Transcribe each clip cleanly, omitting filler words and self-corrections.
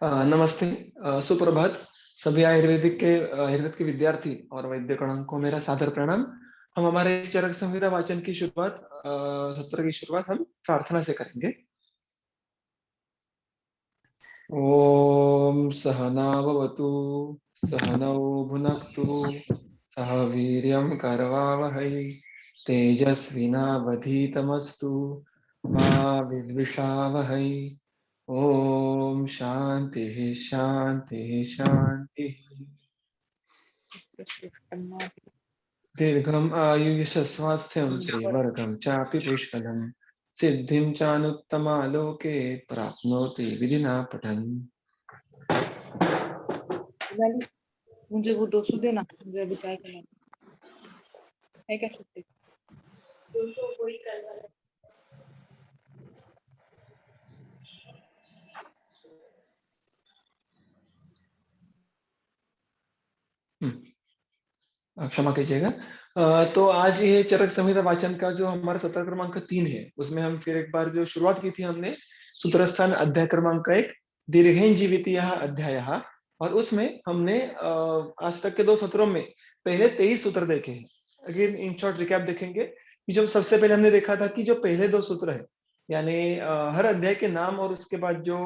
नमस्ते। सुप्रभात। सभी आयुर्वेद के विद्यार्थी और वैद्यगणों को मेरा सादर प्रणाम। हम हमारे इस चरक संहिता वाचन की शुरुआत सत्र की शुरुआत हम प्रार्थना से करेंगे। ओम सहनाववतु सहनौ भुनक्तु सह वीर्यं करवावहै तेजस्विनावधीतमस्तु मा विद्विषावहै। ओम शांति शांति शांति। दीर्घम आयुष स्वास्थ्यं त्रिवर्गं चापि पुष्कलम् सिद्धिं चानुत्तमालोके प्राप्नोति विधिना पठन्। मुझे वो 200 देना, मुझे अभी चाय करना है क्या? छुट्टी 200 कोई कर वाला। क्षमा कीजिएगा। तो आज ये चरक संहिता वाचन का जो हमारा सत्र क्रमांक 3 है, उसमें हम फिर एक बार जो शुरुआत की थी हमने सूत्रस्थान अध्याय क्रमांक 1 दीर्घेन जीवितीय अध्याय, और उसमें हमने आज तक के 2 सत्रों में पहले 23 सूत्र देखे हैं। अगेन इन शॉर्ट रिकैप देखेंगे कि जो सबसे पहले हमने देखा था कि जो पहले 2 सूत्र है, यानी हर अध्याय के नाम और उसके बाद जो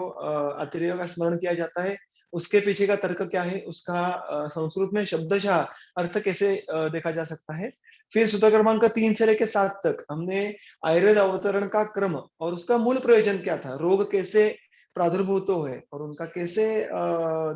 अतिरेक का स्मरण किया जाता है, उसके पीछे का तर्क क्या है, उसका संस्कृत में शब्दशः अर्थ कैसे देखा जा सकता है। फिर सूत्र क्रमांक 3 से लेकर 7 तक हमने आयुर्वेद अवतरण का क्रम और उसका मूल प्रयोजन क्या था, रोग कैसे प्रादुर्भूत है और उनका कैसे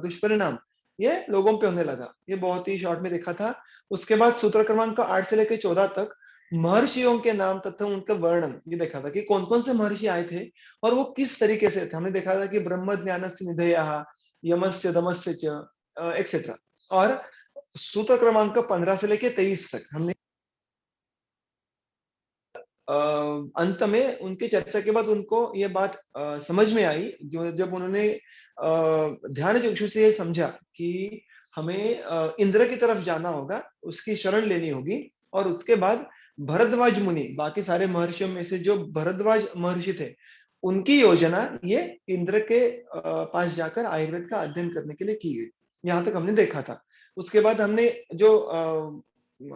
दुष्परिणाम ये लोगों पे होने लगा, ये बहुत ही शॉर्ट में देखा था। उसके बाद सूत्र क्रमांक 8 से लेकर 14 तक महर्षियों के नाम तथा उनका वर्णन ये देखा था कि कौन कौन से महर्षि आए थे और वो किस तरीके से थे। हमने देखा था कि ब्रह्म ज्ञानस्य निधयः, यमस्य दमस्य च एक्सेट्रा। और सूत्र क्रमांक 15 से लेके 23 तक हमने अंत में उनकी चर्चा के बाद उनको ये बात समझ में आई, जो जब उन्होंने ध्यान चक्षु से ये समझा कि हमें इंद्र की तरफ जाना होगा, उसकी शरण लेनी होगी। और उसके बाद भरद्वाज मुनि, बाकी सारे महर्षियों में से जो भरद्वाज महर्षि थे, उनकी योजना ये इंद्र के पास जाकर आयुर्वेद का अध्ययन करने के लिए की गई। यहाँ तक हमने देखा था। उसके बाद हमने जो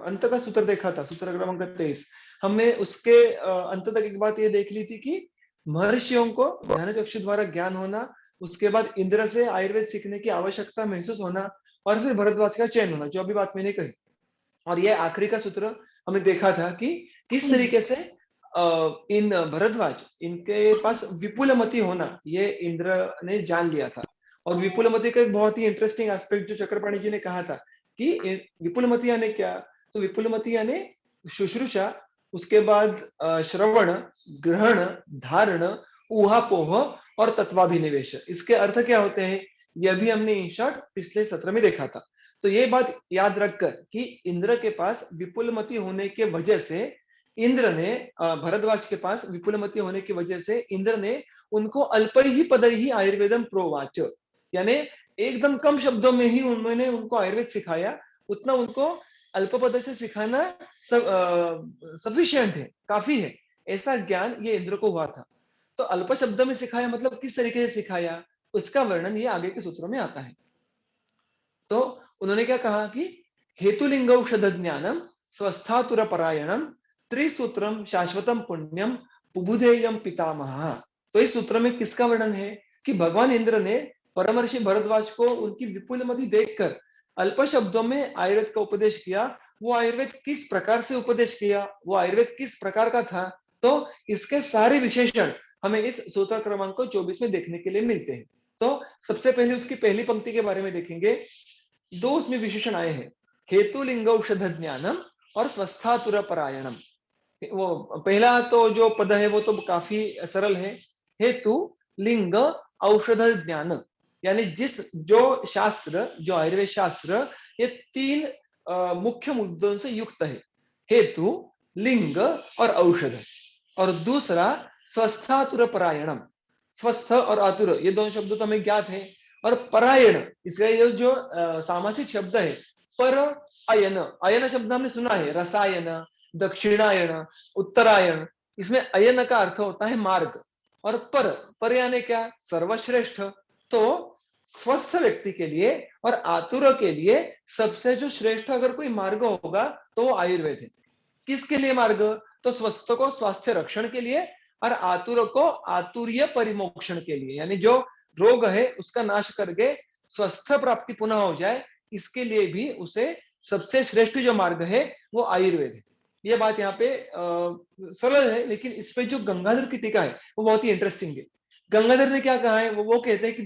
अंत का सूत्र देखा था, सूत्र क्रमांक 23, हमने उसके अंत तक एक बात ये देख ली थी कि महर्षियों को ध्यान चक्षु द्वारा ज्ञान होना, उसके बाद इंद्र से आयुर्वेद सीखने की आवश्यकता महसूस होना, और फिर भरद्वाज का चयन होना, जो अभी बात मैंने कही। और ये आखिरी का सूत्र हमने देखा था कि किस तरीके से इन भरद्वाज, इनके पास विपुलमति होना ये इंद्र ने जान लिया था। और विपुलमति का एक बहुत ही इंटरेस्टिंग एस्पेक्ट जो चक्रपाणी जी ने कहा था कि विपुलमति यानी क्या, तो विपुलमति यानी शुश्रूषा, उसके बाद श्रवण, ग्रहण, धारण, ऊहापोह और तत्वाभिनिवेश। इसके अर्थ क्या होते हैं ये भी हमने इन शॉर्ट पिछले सत्र में देखा था। तो ये बात याद रखकर कि इंद्र के पास विपुलमति होने के वजह से इंद्र ने भरद्वाज के पास विपुलमति होने की वजह से इंद्र ने उनको अल्पै ही पदै ही आयुर्वेदम प्रोवाच, यानी एकदम कम शब्दों में ही उन्होंने उनको आयुर्वेद सिखाया। उतना उनको अल्प पद से सिखाना सफिशिएंट है, काफी है, ऐसा ज्ञान ये इंद्र को हुआ था। तो अल्प शब्द में सिखाया मतलब किस तरीके से सिखाया, उसका वर्णन ये आगे के सूत्रों में आता है। तो उन्होंने क्या कहा कि हेतुलिंग औषध ज्ञानम स्वस्थातुर परायणम त्रिसूत्रम शाश्वतम पुण्यम पुबुधेयम पितामह। तो इस सूत्र में किसका वर्णन है कि भगवान इंद्र ने परमर्षि भरद्वाज को उनकी विपुलमति देखकर अल्प शब्दों में आयुर्वेद का उपदेश किया। वो आयुर्वेद किस प्रकार से उपदेश किया, वो आयुर्वेद किस प्रकार का था, तो इसके सारे विशेषण हमें इस सूत्र क्रमांक 24 में देखने के लिए मिलते हैं। तो सबसे पहले उसकी पहली पंक्ति के बारे में देखेंगे। दो उसमें विशेषण आए हैं, हेतु लिंग औषध ज्ञानम और स्वस्थातुर परायणम। वो पहला तो जो पद है वो तो काफी सरल है, हेतु लिंग औषध ज्ञान, यानी जिस जो शास्त्र, जो आयुर्वेद शास्त्र ये 3 मुख्य मुद्दों से युक्त है, हेतु, लिंग और औषध। और दूसरा स्वस्थातुर परायणम, स्वस्थ और आतुर ये दोनों शब्द तो हमें ज्ञात है। और परायण, इसका ये जो सामासिक शब्द है, पर अयन, अयन शब्द हमने सुना है, रसायन, दक्षिणायन, उत्तरायण, इसमें अयन का अर्थ होता है मार्ग। और पर यानी क्या, सर्वश्रेष्ठ। तो स्वस्थ व्यक्ति के लिए और आतुर के लिए सबसे जो श्रेष्ठ अगर कोई मार्ग होगा तो वो आयुर्वेद है। किसके लिए मार्ग? तो स्वस्थ को स्वास्थ्य रक्षण के लिए और आतुर को आतुर्य परिमोक्षण के लिए, यानी जो रोग है उसका नाश करके स्वस्थ प्राप्ति पुनः हो जाए, इसके लिए भी उसे सबसे श्रेष्ठ जो मार्ग है वो आयुर्वेद है। ये बात यहाँ पे सरल है, लेकिन इस पे जो गंगाधर की टीका है वो बहुत ही इंटरेस्टिंग है। गंगाधर ने क्या कहा है, वो कहते हैं कि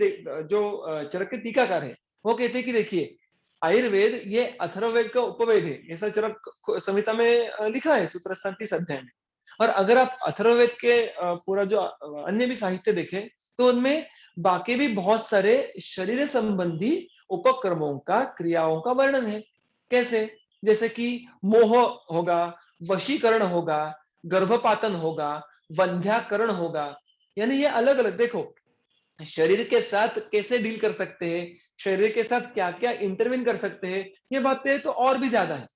जो चरक के टीकाकार है वो कहते हैं कि देखिए, आयुर्वेद ये अथर्ववेद का उपवेद है, ऐसा चरक संहिता में लिखा है सूत्रस्थान 30 अध्याय में। और अगर आप अथर्ववेद के पूरा जो अन्य भी साहित्य देखें तो उनमें बाकी भी बहुत सारे शरीर संबंधी उपक्रमों का, क्रियाओं का वर्णन है। कैसे? जैसे कि मोह होगा, वशीकरण होगा, गर्भपातन होगा, वंध्याकरण होगा, यानी ये अलग अलग देखो शरीर के साथ कैसे डील कर सकते हैं, शरीर के साथ क्या क्या इंटरवीन कर सकते हैं, ये बातें तो और भी ज्यादा है।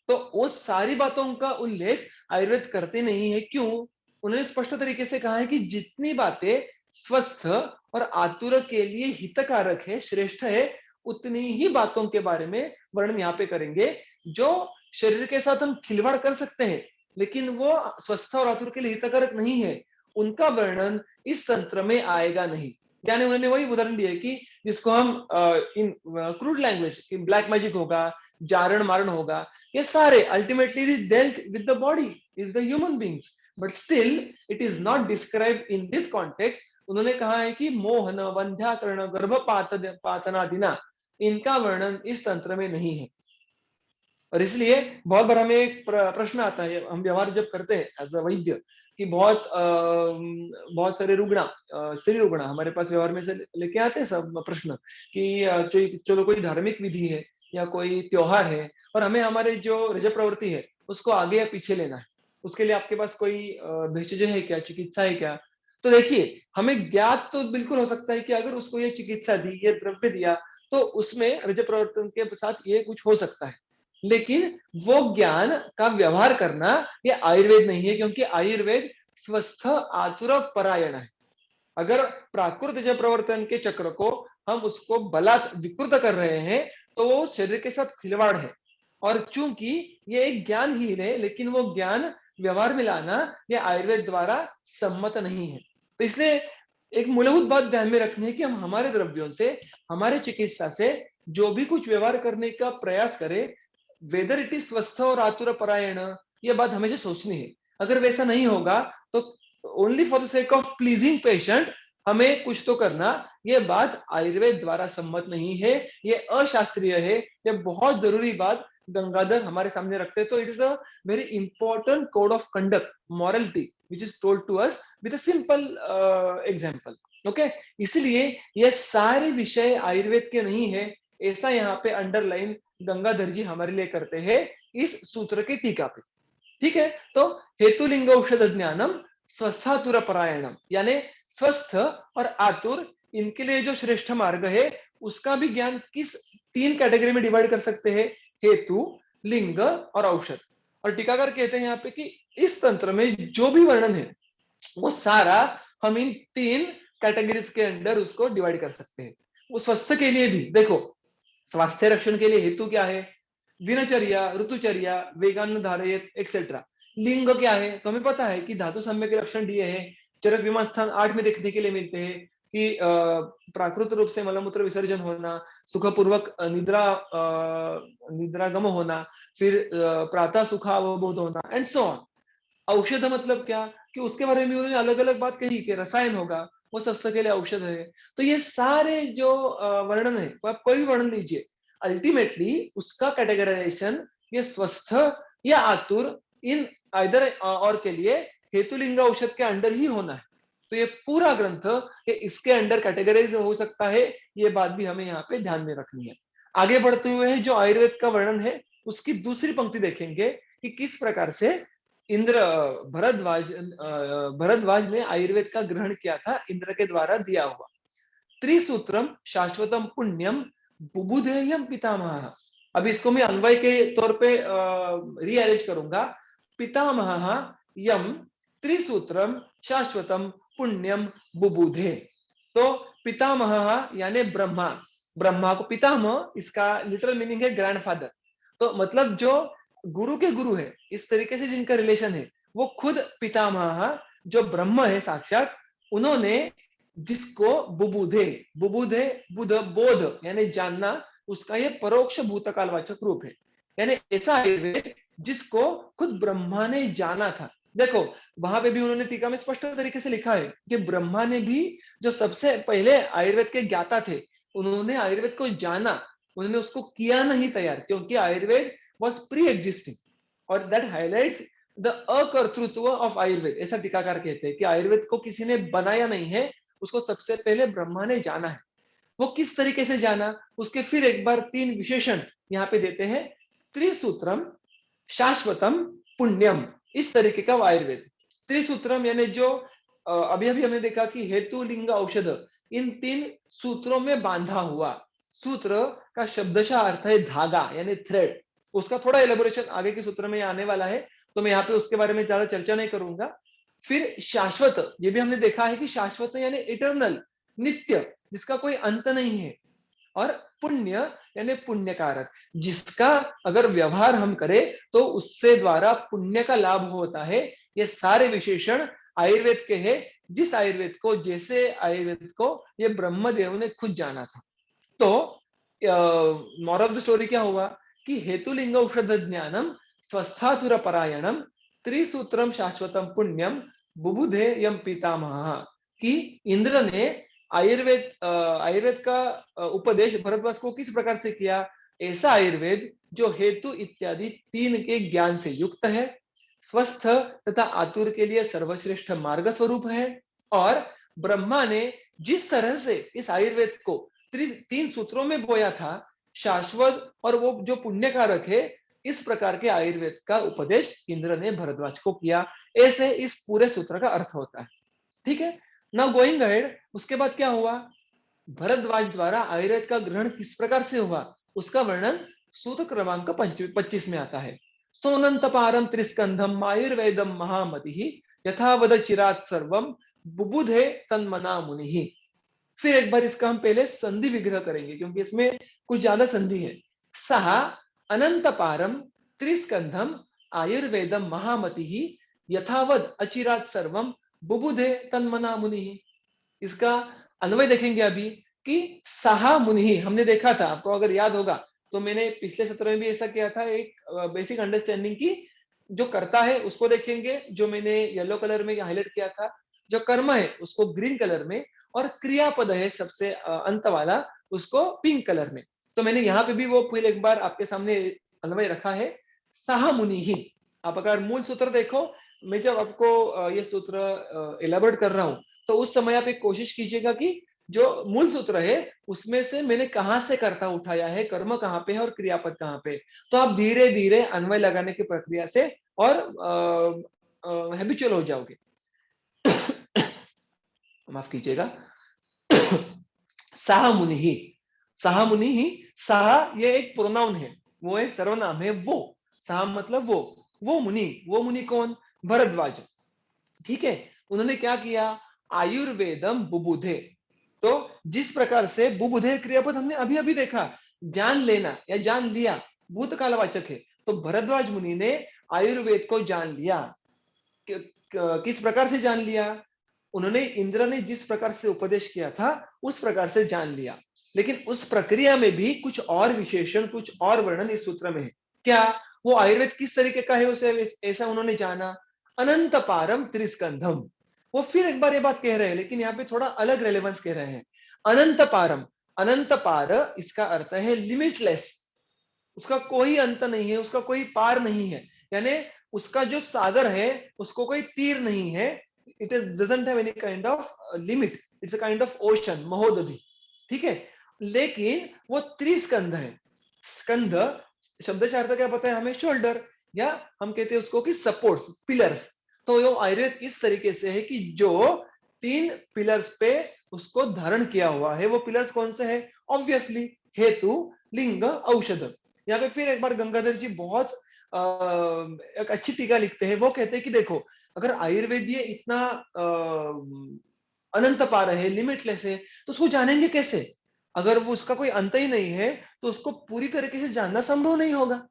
तो वो सारी बातों का उल्लेख आयुर्वेद करते नहीं है। क्यों? उन्होंने स्पष्ट तरीके से कहा है कि जितनी बातें स्वस्थ और आतुर के लिए हितकारक है, श्रेष्ठ है, उतनी ही बातों के बारे में वर्णन यहाँ पे करेंगे। जो शरीर के साथ हम खिलवाड़ कर सकते हैं लेकिन वो स्वस्थ और आतुर के लिए हितकारक नहीं है, उनका वर्णन इस तंत्र में आएगा नहीं। यानी उन्होंने वही उदाहरण दिया कि जिसको हम इन क्रूड लैंग्वेज ब्लैक मैजिक होगा, जारण मारण होगा, ये सारे ultimately dealt with the body, is the human beings, but still it is not described in this context. उन्होंने कहा है कि मोहन, वंध्याकरण, गर्भपात पातनादिना, इनका वर्णन इस तंत्र में नहीं है। और इसलिए बहुत बार हमें एक प्रश्न आता है, हम व्यवहार जब करते हैं एज अ वैद्य, कि बहुत सारे रुग्ण, स्त्री रुग्ण हमारे पास व्यवहार में से लेके आते हैं सब प्रश्न कि चलो कोई धार्मिक विधि है या कोई त्योहार है और हमें हमारे जो रज प्रवृत्ति है उसको आगे या पीछे लेना है, उसके लिए आपके पास कोई भेषज है क्या, चिकित्सा है क्या? तो देखिए, हमें ज्ञात तो बिल्कुल हो सकता है कि अगर उसको ये चिकित्सा दी, ये द्रव्य दिया, तो उसमें रज प्रवर्तन के साथ ये कुछ हो सकता है, लेकिन वो ज्ञान का व्यवहार करना ये आयुर्वेद नहीं है, क्योंकि आयुर्वेद स्वस्थ आतुर परायण है। अगर प्राकृत जय प्रवर्तन के चक्र को हम उसको बलात् विकृत कर रहे हैं तो वो शरीर के साथ खिलवाड़ है। और चूंकि ये एक ज्ञान ही है, लेकिन वो ज्ञान व्यवहार में लाना ये आयुर्वेद द्वारा सम्मत नहीं है। तो इसलिए एक मूलभूत बात ध्यान में रखनी है कि हम हमारे द्रव्यों से, हमारे चिकित्सा से जो भी कुछ व्यवहार करने का प्रयास करें, वेदर इट इज स्वस्थ और आतुर परायण, ये बात हमेशा सोचनी है। अगर वैसा नहीं होगा तो only for the sake of pleasing patient हमें कुछ तो करना, ये बात आयुर्वेद द्वारा सम्मत नहीं है, ये अशास्त्रीय है। ये बहुत जरूरी बात गंगाधर हमारे सामने रखते हैं। तो it is a very important code of conduct, morality which is told to us with a simple example. Okay, इसलिए ये सारे विषय आयुर्वेद के नहीं है, ऐसा यहाँ पे अंडरलाइन गंगाधर जी हमारे लिए करते हैं इस सूत्र की टीका पे। ठीक है, तो हेतुलिंग औषध ज्ञानम स्वस्थातुर परायणम, यानी स्वस्थ और आतुर इनके लिए जो श्रेष्ठ मार्ग है उसका भी ज्ञान किस 3 कैटेगरी में डिवाइड कर सकते हैं, हेतु, लिंग और औषध। और टीकाकार कहते हैं यहाँ पे कि इस तंत्र में जो भी वर्णन है वो सारा हम इन 3 कैटेगरीज के अंदर उसको डिवाइड कर सकते हैं। वो स्वस्थ के लिए भी देखो, स्वास्थ्य रक्षण के लिए हेतु क्या है, दिनचर्या, ऋतुचर्या, वेगान धारयत एक्सेट्रा। लिंग क्या है, तो हमें पता है कि धातु सम्य के लक्षण दिए हैं, चरक विमान स्थान 8 में देखने के लिए मिलते हैं कि प्राकृत रूप से मलमूत्र विसर्जन होना, सुखपूर्वक निद्रागम होना, फिर प्रातः सुखावबोध होना एंड सो ऑन। औषध मतलब क्या, कि उसके बारे में उन्होंने अलग अलग बात कही कि रसायन होगा, वो स्वस्थ के लिए औषध है। तो ये सारे जो वर्णन है, आप कोई भी वर्णन लीजिए, अल्टीमेटली उसका कैटेगराइजेशन ये स्वस्थ या आतुर इन आइदर और के लिए हेतुलिंग औषध के अंडर ही होना है। तो ये पूरा ग्रंथ ये इसके अंडर कैटेगराइज हो सकता है, ये बात भी हमें यहाँ पे ध्यान में रखनी है। आगे बढ़ते हुए जो आयुर्वेद का वर्णन है उसकी दूसरी पंक्ति देखेंगे कि किस प्रकार से इंद्र भरद्वाज ने आयुर्वेद का ग्रहण किया था, इंद्र के द्वारा दिया हुआ। त्रिसूत्रम शाश्वतम पुण्यम बुबुधेयम पितामह। अब इसको मैं अन्वय के तौर पे रीअरेंज करूंगा। पितामह यम त्रिसूत्रम शाश्वतम पुण्यम बुबुधे। तो पितामह यानी ब्रह्मा, ब्रह्मा को पितामह, इसका लिटरल मीनिंग है ग्रैंडफादर। तो मतलब जो गुरु के गुरु है, इस तरीके से जिनका रिलेशन है, वो खुद पितामह जो ब्रह्म है साक्षात, उन्होंने जिसको बुबुधे, बुबुधे बुध बोध यानी जानना, उसका ये परोक्ष भूतकालवाचक रूप है। यानी ऐसा आयुर्वेद जिसको खुद ब्रह्मा ने जाना था। देखो वहां पे भी उन्होंने टीका में स्पष्ट तरीके से लिखा है कि ब्रह्मा ने भी, जो सबसे पहले आयुर्वेद के ज्ञाता थे, उन्होंने आयुर्वेद को जाना, उन्होंने उसको किया नहीं तैयार, क्योंकि आयुर्वेद वॉज प्री एग्जिस्टिंग। और दैट हाईलाइट्स द अकर्तृत्व ऑफ आयुर्वेद। ऐसा टीकाकार कहते हैं कि आयुर्वेद को किसी ने बनाया नहीं है, उसको सबसे पहले ब्रह्मा ने जाना है। वो किस तरीके से जाना, उसके फिर एक बार 3 विशेषण यहाँ पे देते हैं। त्रिसूत्रम, शाश्वतम, पुण्यम, इस तरीके का आयुर्वेद। त्रिसूत्रम यानी जो अभी अभी हमने देखा कि हेतु लिंग औषध, इन 3 सूत्रों में बांधा हुआ। सूत्र का शब्दशः अर्थ है धागा यानी थ्रेड। उसका थोड़ा एलेबोरेशन आगे के सूत्र में आने वाला है, तो मैं यहाँ पे उसके बारे में ज्यादा चर्चा नहीं करूंगा। फिर शाश्वत, ये भी हमने देखा है कि शाश्वत यानी इटर्नल, नित्य, जिसका कोई अंत नहीं है। और पुण्य यानी पुण्यकारक, जिसका अगर व्यवहार हम करें तो उससे द्वारा पुण्य का लाभ होता है। ये सारे विशेषण आयुर्वेद के हैं, जिस आयुर्वेद को, जैसे आयुर्वेद को ये ब्रह्मदेव ने खुद जाना था। तो मोरल ऑफ द स्टोरी क्या हुआ कि हेतुलिंग औषध ज्ञानम स्वस्थातुर परायणम त्रिसूत्रम शाश्वतम पुण्यम बुबुधे यम पितामह, कि इंद्र ने आयुर्वेद का उपदेश भरद्वाज को किस प्रकार से किया। ऐसा आयुर्वेद जो हेतु इत्यादि 3 के ज्ञान से युक्त है, स्वस्थ तथा आतुर के लिए सर्वश्रेष्ठ मार्ग स्वरूप है। और ब्रह्मा ने जिस तरह से इस आयुर्वेद को 3 सूत्रों में बोया था, शाश्वत और वो जो पुण्यकारक है, इस प्रकार के आयुर्वेद का उपदेश इंद्र ने भरद्वाज को किया। ऐसे इस पूरे सूत्र का अर्थ होता है। ठीक है, नाउ गोइंग अहेड, उसके बाद क्या हुआ, भरद्वाज द्वारा आयुर्वेद का ग्रहण किस प्रकार से हुआ, उसका वर्णन सूत्र क्रमांक 25 में आता है। सोनंत पारम त्रिस्कंधम आयुर्वेदम महामति यथावद चिरात सर्वम बुबुधे तन्मना मुनि। फिर एक बार इसका हम पहले संधि विग्रह करेंगे, क्योंकि इसमें कुछ ज्यादा संधि है। सह अनंत पारम त्रिस्कंधम आयुर्वेदम महामति यथावद अचिरात सर्वम बुबुधे तन्मना मुनि। इसका अन्वय देखेंगे अभी कि सहा मुनि, हमने देखा था, आपको अगर याद होगा तो मैंने पिछले सत्र में भी ऐसा किया था, एक बेसिक अंडरस्टैंडिंग की। जो कर्ता है उसको देखेंगे, जो मैंने येलो कलर में हाईलाइट किया था, जो कर्म है उसको ग्रीन कलर में, और क्रियापद है सबसे अंत वाला, उसको पिंक कलर में। तो मैंने यहाँ पे भी वो फिर एक बार आपके सामने अन्वय रखा है, सहा मुनि ही। आप अगर मूल सूत्र देखो, मैं जब आपको ये सूत्र एलाबोरेट कर रहा हूँ, तो उस समय आप एक कोशिश कीजिएगा कि जो मूल सूत्र है उसमें से मैंने कहां से कर्ता उठाया है, कर्म कहां पे है और क्रियापद कहां पे, तो आप धीरे धीरे अन्वय लगाने की प्रक्रिया से और हैबिचुअल हो जाओगे। माफ कीजिएगा। साह मुनि ही, साह मुनि ही, साह ये एक प्रोनाउन है, वो एक सर्वनाम है। वो साह मतलब वो मुनि कौन, भरद्वाज। ठीक है, उन्होंने क्या किया, आयुर्वेदम बुबुधे। तो जिस प्रकार से बुबुधे क्रियापद हमने अभी अभी देखा, जान लेना या जान लिया, भूतकालवाचक है। तो भरद्वाज मुनि ने आयुर्वेद को जान लिया। किस प्रकार से जान लिया, उन्होंने, इंद्र ने जिस प्रकार से उपदेश किया था उस प्रकार से जान लिया। लेकिन उस प्रक्रिया में भी कुछ और विशेषण, कुछ और वर्णन इस सूत्र में है। क्या, वो आयुर्वेद किस तरीके का है उसे ऐसा उन्होंने जाना। अनंत पारम त्रिस्कंधम, वो फिर एक बार ये बात कह रहे हैं, लेकिन यहाँ पे थोड़ा अलग रेलेवेंस कह रहे हैं। अनंत पारम, अनंत पार इसका अर्थ है लिमिटलेस, उसका कोई अंत नहीं है, उसका कोई पार नहीं है, यानी उसका जो सागर है उसको कोई तीर नहीं है। It is doesn't have any kind of limit, it's a kind of ocean, महोदधि। ठीक है, लेकिन वो त्रिस्कंध है। स्कंध शब्द का अर्थ क्या पता है हमें, शोल्डर, या हम कहते हैं उसको कि सपोर्ट्स, पिलर्स। तो ये आयुर्वेद इस तरीके से है कि जो 3 पिलर्स पे उसको धारण किया हुआ है। वो पिलर्स कौन से है, ऑब्वियसली हेतु, लिंग, औषध। यहाँ पे फिर एक बार गंगाधर जी बहुत एक अच्छी टीका लिखते हैं। वो कहते हैं कि देखो, अगर आयुर्वेद ये इतना अनंत पार है, लिमिटलेस है, तो उसको जानेंगे कैसे? अगर वो उसका कोई अंत ही नहीं है, तो उसको पूरी तरीके से जानना संभव नहीं होगा।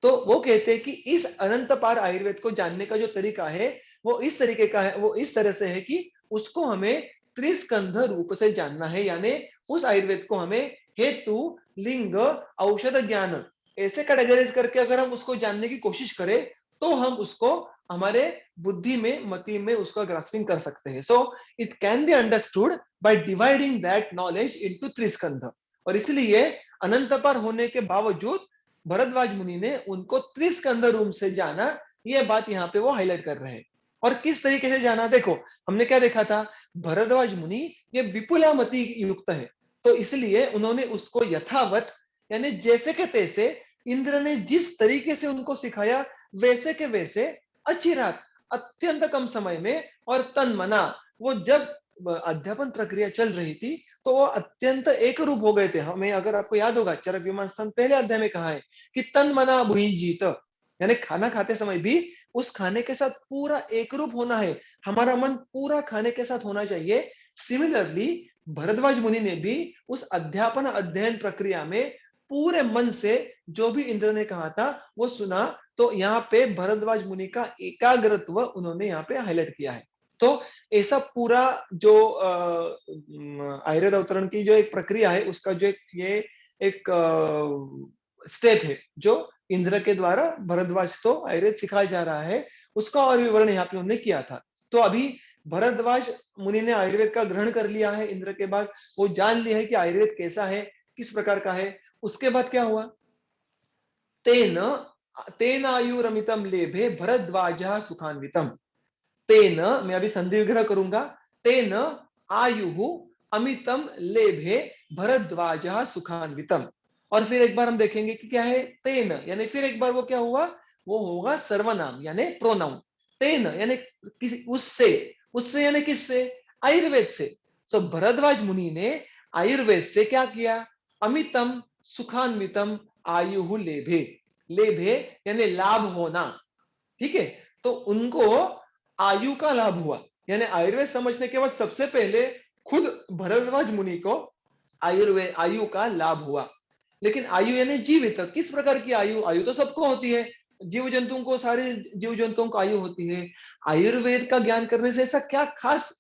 तो वो कहते हैं कि इस अनंत पार आयुर्वेद को जानने का जो तरीका है, वो इस तरीके का है, वो इस तरह से है कि उसको हमें त्रिस्कंध रूप से जानना है, यानी उस आयुर्वेद को हमें हेतु, लिंग, औषध ज्ञान ऐसे कैटेगराइज करके अगर हम उसको जानने की कोशिश करें, तो हम उसको हमारे बुद्धि में, मति में उसका ग्रास्पिंग कर सकते हैं। So it can be understood by dividing that knowledge into त्रिस्कंध। और इसलिए अनंत पार होने के बावजूद भरद्वाज मुनि ने उनको त्रिस्कंध रूप से जाना, ये बात यहाँ पे वो हाईलाइट कर रहे हैं। और किस तरीके से जाना, देखो हमने क्या देखा था, भरद्वाज मुनि ये विपुलामति युक्त है, तो इसलिए उन्होंने उसको यथावत, यानी जैसे के तैसे, इंद्र ने जिस तरीके से उनको सिखाया वैसे के वैसे अचिरात, अत्यंत कम समय में और तन मना, वो जब अध्यापन प्रक्रिया चल रही थी तो वो अत्यंत एक रूप हो गए थे। हमें अगर आपको याद होगा, चरक विमान स्थान पहले अध्याय में कहा है कि तन मना भुंजीत, यानी खाना खाते समय भी उस खाने के साथ पूरा एक रूप होना है, हमारा मन पूरा खाने के साथ होना चाहिए। सिमिलरली भरद्वाज मुनि ने भी उस अध्यापन अध्ययन प्रक्रिया में पूरे मन से जो भी इंद्र ने कहा था वो सुना। तो यहाँ पे भरद्वाज मुनि का एकाग्रत्व उन्होंने यहाँ पे हाईलाइट किया है। तो ऐसा पूरा जो आयुर्वेद अवतरण की जो एक प्रक्रिया है, उसका जो एक स्टेप है जो इंद्र के द्वारा भरद्वाज को आयुर्वेद सिखाया जा रहा है, उसका और विवरण यहाँ पे उन्होंने किया था। तो अभी भरद्वाज मुनि ने आयुर्वेद का ग्रहण कर लिया है इंद्र के बाद, वो जान लिया है कि आयुर्वेद कैसा है, किस प्रकार का है। उसके बाद क्या हुआ, तेन तेन आयुरमितम लेभे भरद्वाज सुखान्वितम। तेन, मैं अभी संधि विग्रह करूंगा, तेन आयु अमितम लेभे भरद्वाज सुखान्वितम। और फिर एक बार हम देखेंगे कि क्या है तेन, यानी फिर एक बार वो क्या हुआ, वो होगा सर्वनाम यानी प्रोनाउन। तेन यानी किसी उससे, उससे यानी किससे, आयुर्वेद से। तो भरद्वाज मुनि ने आयुर्वेद से क्या किया, अमितम सुखान्वितम आयु लेभे, लेभे यानी लाभ होना, ठीक है। तो उनको आयु का लाभ हुआ, यानी आयुर्वेद समझने के बाद सबसे पहले खुद भरद्वाज मुनि को आयुर्वेद आयु का लाभ हुआ। लेकिन आयु यानी जीवित, किस प्रकार की आयु, आयु तो सबको होती है, जीव जंतुओं को, सारे जीव जंतुओं को आयु होती है। आयुर्वेद का ज्ञान करने से ऐसा क्या खास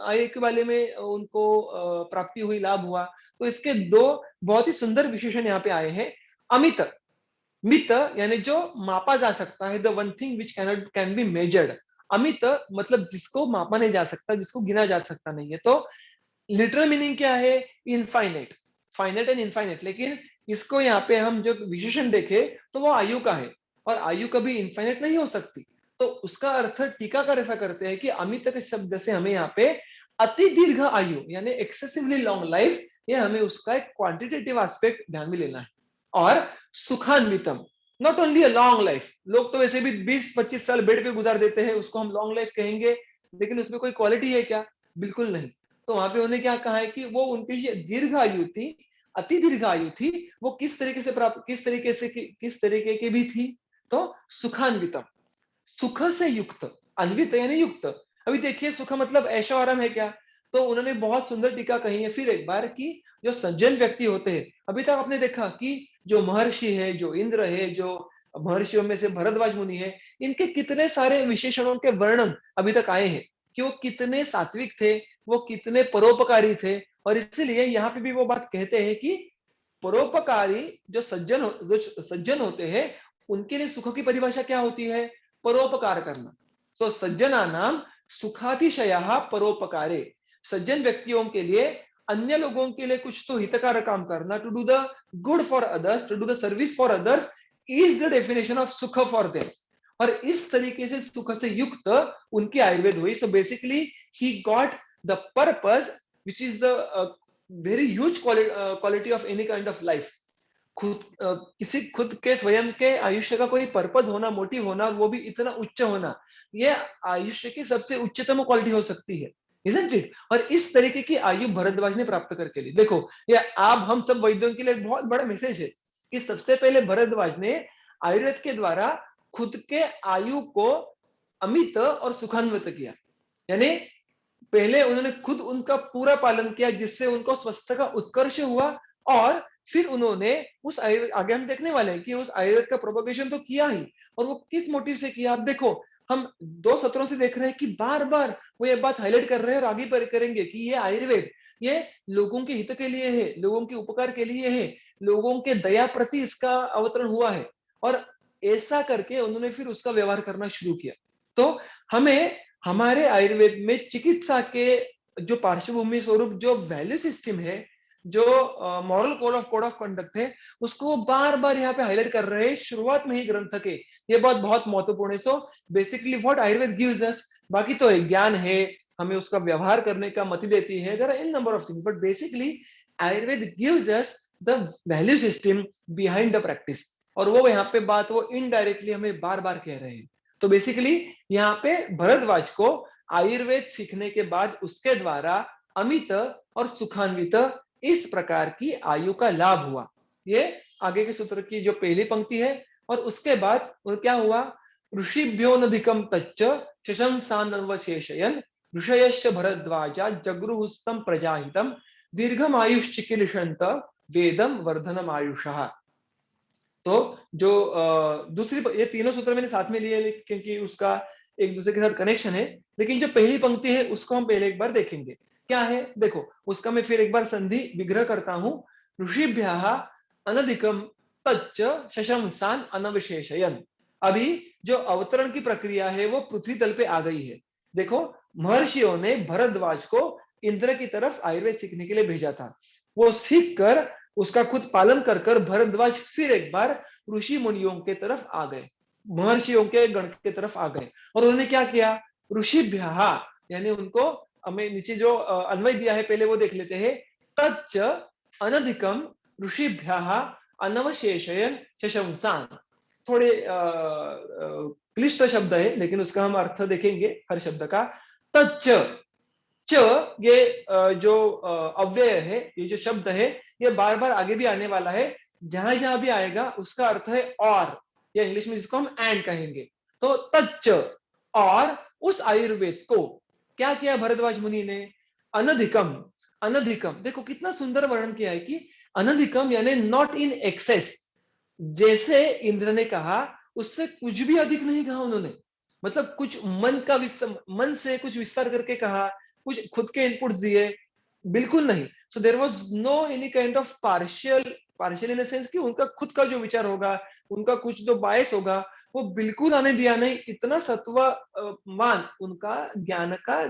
आयु के बारे में उनको प्राप्ति हुई, लाभ हुआ। तो इसके दो बहुत ही सुंदर विशेषण यहाँ पे आए हैं। अमित, मित यानी जो मापा जा सकता है, the one thing which can be measured. Amit मतलब जिसको मापा नहीं जा सकता, जिसको गिना जा सकता नहीं है। तो लिटरल मीनिंग क्या है, इनफाइनेट, फाइनेट एंड इनफाइनेट। लेकिन इसको यहाँ पे हम जो विशेषण देखे तो वो आयु का है, और आयु कभी इनफाइनेट नहीं हो सकती। तो उसका अर्थ टीकाकार ऐसा करते हैं कि अमित के शब्द से हमें यहाँ पे अति दीर्घ आयु यानी एक्सेसिवली लॉन्ग लाइफ, ये हमें उसका एक क्वांटिटेटिव एस्पेक्ट ध्यान में लेना है। और सुखान्वितम, not only a long life, लोग तो वैसे भी 20-25 साल बेड पे गुजार देते हैं, उसको हम लॉन्ग लाइफ कहेंगे, लेकिन उसमें कोई क्वालिटी है क्या, बिल्कुल नहीं। तो वहां पे उन्होंने क्या कहा है कि वो उनकी दीर्घ आयु थी, अति दीर्घ आयु थी, वो किस तरीके से प्राप्त, किस तरीके की भी थी, तो सुखान्वितम, सुख से युक्त, अन्वित यानी युक्त। अभी देखिए सुख मतलब ऐशो आराम है क्या, तो उन्होंने बहुत सुंदर टीका कही है फिर एक बार कि जो सज्जन व्यक्ति होते हैं, अभी तक आपने देखा कि जो महर्षि है, जो इंद्र है, जो महर्षियों में से भरद्वाज मुनि है, इनके कितने सारे विशेषणों के वर्णन अभी तक आए हैं कि वो कितने सात्विक थे, वो कितने परोपकारी थे। और इसलिए यहाँ पे भी वो बात कहते हैं कि परोपकारी जो सज्जन होते हैं, उनके लिए सुख की परिभाषा क्या होती है, परोपकार करना। तो सज्जना नाम सुखातिशय परोपकारे, सज्जन व्यक्तियों के लिए अन्य लोगों के लिए कुछ तो हितकार काम करना, to do the good for others, to do the service for others is the definition of सुख फॉर देम। और इस तरीके से सुख से युक्त उनकी आयुर्वेद हुई। So basically he got the purpose which is the very huge quality of any kind of life. किसी खुद के स्वयं के आयुष्य का कोई पर्पज होना, मोटिव होना, वो भी इतना उच्च होना, ये आयुष्य की सबसे उच्चतम क्वालिटी हो सकती है, isn't it? और इस तरीके की आयु भरद्वाज ने प्राप्त करके ली। देखो ये आप हम सब वैद्यों के लिए बहुत बड़ा मैसेज है कि सबसे पहले भरद्वाज ने आयुर्वेद के द्वारा खुद के आयु को अमित और सुखान्वित किया, यानी पहले उन्होंने खुद उनका पूरा पालन किया, जिससे उनको स्वस्थता का उत्कर्ष हुआ, और फिर उन्होंने उस आयुर्वेद, आगे हम देखने वाले हैं कि उस आयुर्वेद का प्रोपगेशन तो किया ही, और वो किस मोटिव से किया। आप देखो, हम 2 सत्रों से देख रहे हैं कि बार-बार वो ये बात हाइलाइट कर रहे हैं, और आगे पर करेंगे कि ये आयुर्वेद, ये लोगों के हित के लिए है, लोगों के उपकार के लिए है, लोगों के दया प्रति इसका अवतरण हुआ है, और ऐसा करके उन्होंने फिर उसका व्यवहार करना शुरू किया। तो हमें हमारे आयुर्वेद में चिकित्सा के जो पार्श्वभूमि स्वरूप जो वैल्यू सिस्टम है, जो मॉरल कोड ऑफ कंडक्ट है, उसको बार बार यहाँ पे हाईलाइट कर रहे हैं शुरुआत में ही ग्रंथ के। ये बात बहुत महत्वपूर्ण है। So basically what Ayurveda gives अस, बाकी तो ज्ञान है, हमें उसका व्यवहार करने का मति देती है, there are in number of things, but basically Ayurveda gives us the value system behind the practice, और वो यहाँ पे बात वो इनडायरेक्टली हमें बार बार कह रहे हैं। तो बेसिकली यहाँ पे भरद्वाज को आयुर्वेद सीखने के बाद उसके द्वारा अमित और सुखान्वित इस प्रकार की आयु का लाभ हुआ। ये आगे के सूत्र की जो पहली पंक्ति है, और उसके बाद और क्या हुआ, ऋषिभ्योनधिकम तच्च शशंसानवशेषयन् ऋषयश्च भरद्वाजा जगृहुस्तं प्रजाहितं दीर्घम आयुश्चिकीर्षन्त वेदम वर्धनम आयुषः। तो जो दूसरी ये तीनों सूत्र मैंने साथ में लिए क्योंकि उसका एक दूसरे के साथ कनेक्शन है, लेकिन जो पहली पंक्ति है उसको हम पहले एक बार देखेंगे क्या है। देखो, उसका मैं फिर एक बार संधि विग्रह करता हूं। ऋषिभ्यः अनधिकम तच्च शशंसान अनविशेषयन्। अभी जो अवतरण की प्रक्रिया है वो पृथ्वी तल पे आ गई है। देखो, महर्षियों ने भरद्वाज को इंद्र की तरफ आयुर्वेद सीखने के लिए भेजा था। वो सीख कर उसका खुद पालन कर कर भरद्वाज फिर एक बार ऋषि मुनियों के तरफ आ गए, महर्षियों के गण के तरफ आ गए, और उन्होंने क्या किया, ऋषिभ्यः, यानी उनको, हमें नीचे जो अन्वय दिया है पहले वो देख लेते हैं। तच्च अनधिकम ऋषिभ्यः अनवशेषयन् शशंसान। थोड़े क्लिष्ट शब्द है, लेकिन उसका हम अर्थ देखेंगे हर शब्द का। तच्च, च, ये जो अव्यय है, ये जो शब्द है, ये बार बार आगे भी आने वाला है। जहां जहां भी आएगा उसका अर्थ है और, या इंग्लिश में जिसको हम एंड कहेंगे। तो तच्च, और उस आयुर्वेद को क्या किया भरद्वाज मुनि ने, अनधिकम। अनधिकम, देखो कितना सुंदर वर्णन किया है कि अनधिकम यानी नॉट इन एक्सेस। जैसे इंद्र ने कहा उससे कुछ भी अधिक नहीं कहा उन्होंने, मतलब कुछ मन का विस्तार, मन से कुछ विस्तार करके कहा, कुछ खुद के इनपुट्स दिए, बिल्कुल नहीं। So there was no any kind of partial in the sense कि उनका खुद का जो विचार होगा, उनका कुछ जो बायस होगा, वो बिल्कुल आने दिया नहीं। इतना सत्वमान उनका ज्ञान का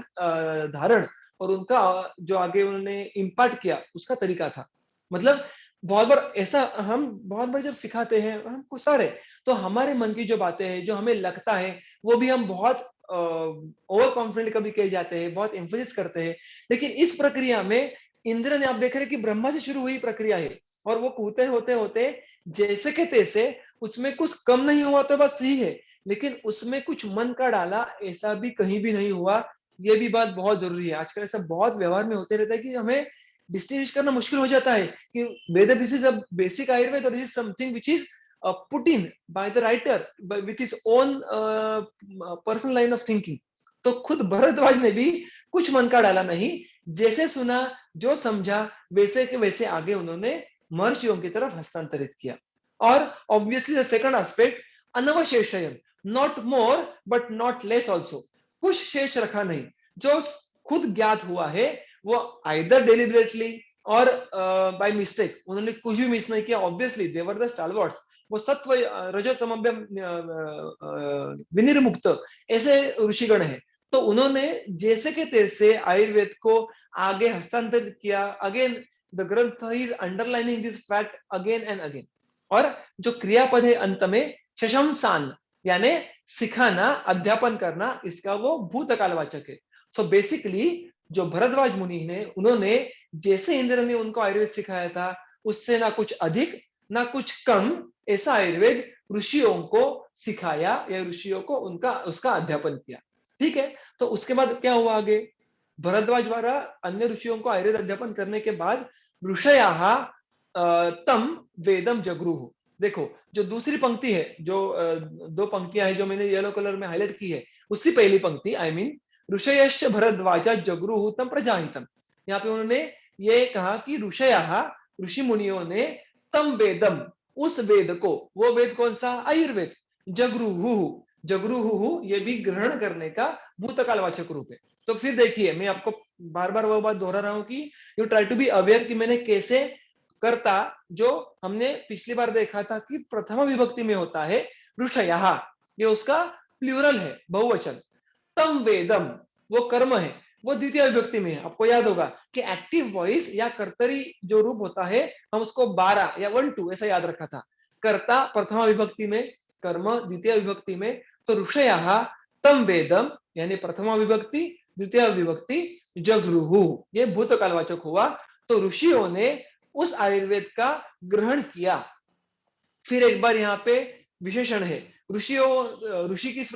धारण, और उनका जो आगे उन्होंने इम्पार्ट किया उसका तरीका था। मतलब बहुत बार ऐसा, हम बहुत बार जब सिखाते हैं हम कुछ सारे, तो हमारे मन की जो बातें हैं, जो हमें लगता है, वो भी हम बहुत ओवर कॉन्फिडेंट कभी कह जाते हैं, बहुत एम्फोसिस करते हैं। लेकिन इस प्रक्रिया में इंद्र ने, आप देख रहे हैं कि ब्रह्मा से शुरू हुई प्रक्रिया है, और वो कूदते होते होते जैसे के तैसे, उसमें कुछ कम नहीं हुआ तो बात सही है, लेकिन उसमें कुछ मन का डाला ऐसा भी कहीं भी नहीं हुआ। ये भी बात बहुत जरूरी है। आजकल ऐसा बहुत व्यवहार में होते रहता है कि हमें डिस्टिंग्विश करना मुश्किल हो जाता है कि whether this is a basic Ayurveda और this is something which is put in by the writer with his own personal line of thinking। तो खुद भरद्वाज ने भी कुछ मन का डाला नहीं, जैसे सुना, जो समझा, वैसे के वैसे आगे उन्होंने महर्षियों की तरफ हस्तांतरित किया। और ऑब्वियसली द सेकंड एस्पेक्ट, अनवशेषयन, not more but not less also, कुछ शेष रखा नहीं। जो खुद ज्ञात हुआ है वो आइदर डेलिबरेटली और बाय मिस्टेक, उन्होंने कुछ भी मिस नहीं किया। ऑब्वियसली दे वर द स्टालवर्ड्स, वो सत्व रजोतमभ्य विनिर्मुक्त ऐसे ऋषिगण है। तो उन्होंने जैसे के तैसे आयुर्वेद को आगे हस्तांतरित किया। अगेन द ग्रंथ is underlining this fact again and again. और जो क्रियापद है अंत में, शशंसान, यानी सिखाना, अध्यापन करना, इसका वो भूतकालवाचक है। सो बेसिकली जो भरद्वाज मुनि ने, उन्होंने जैसे इंद्र ने उनको आयुर्वेद सिखाया था, उससे ना कुछ अधिक ना कुछ कम, ऐसा आयुर्वेद ऋषियों को सिखाया, या ऋषियों को उनका उसका अध्यापन किया। ठीक है, तो उसके बाद क्या हुआ आगे, भरद्वाज द्वारा अन्य ऋषियों को आयुर्वेद अध्यापन करने के बाद ऋषयाः तम वेदम जगृहु। देखो, जो दूसरी पंक्ति है, जो दो पंक्तियां हैं जो मैंने येलो कलर में हाईलाइट की है, उससे पहली पंक्ति, आई मीन ऋषयश्च भरद्वाजा जगृहु तम प्रजाहितम। यहाँ पे उन्होंने ये कहा कि ऋषयः, ऋषि मुनियों ने तम वेदम, उस वेद को, वो वेद कौन सा, आयुर्वेद, जगृहु, जगृहु ये भी ग्रहण करने का भूतकालवाचक रूप है। तो फिर देखिए, मैं आपको बार बार वो बात दोहरा रहा हूं कि you try to be aware कि मैंने कैसे कर्ता, जो हमने पिछली बार देखा था कि प्रथम विभक्ति में होता है ऋषयः, ये उसका प्लूरल है, बहुवचन। तम वेदम, वो कर्म है, वो द्वितीय विभक्ति में है। आपको याद होगा कि एक्टिव वॉइस या कर्तरी जो रूप होता है, हम उसको 12 या 1 2 ऐसा याद रखा था। कर्ता प्रथमा विभक्ति में, कर्म द्वितीय विभक्ति में। तो ऋषयः तम वेदम यानी प्रथमा विभक्ति, द्वितीय विभक्ति जगृहु, ये भूतकालवाचक हुआ। तो ऋषियों ने उस आयुर्वेद का ग्रहण किया। फिर एक बार यहाँ पे विशेषण है, ऋषि किस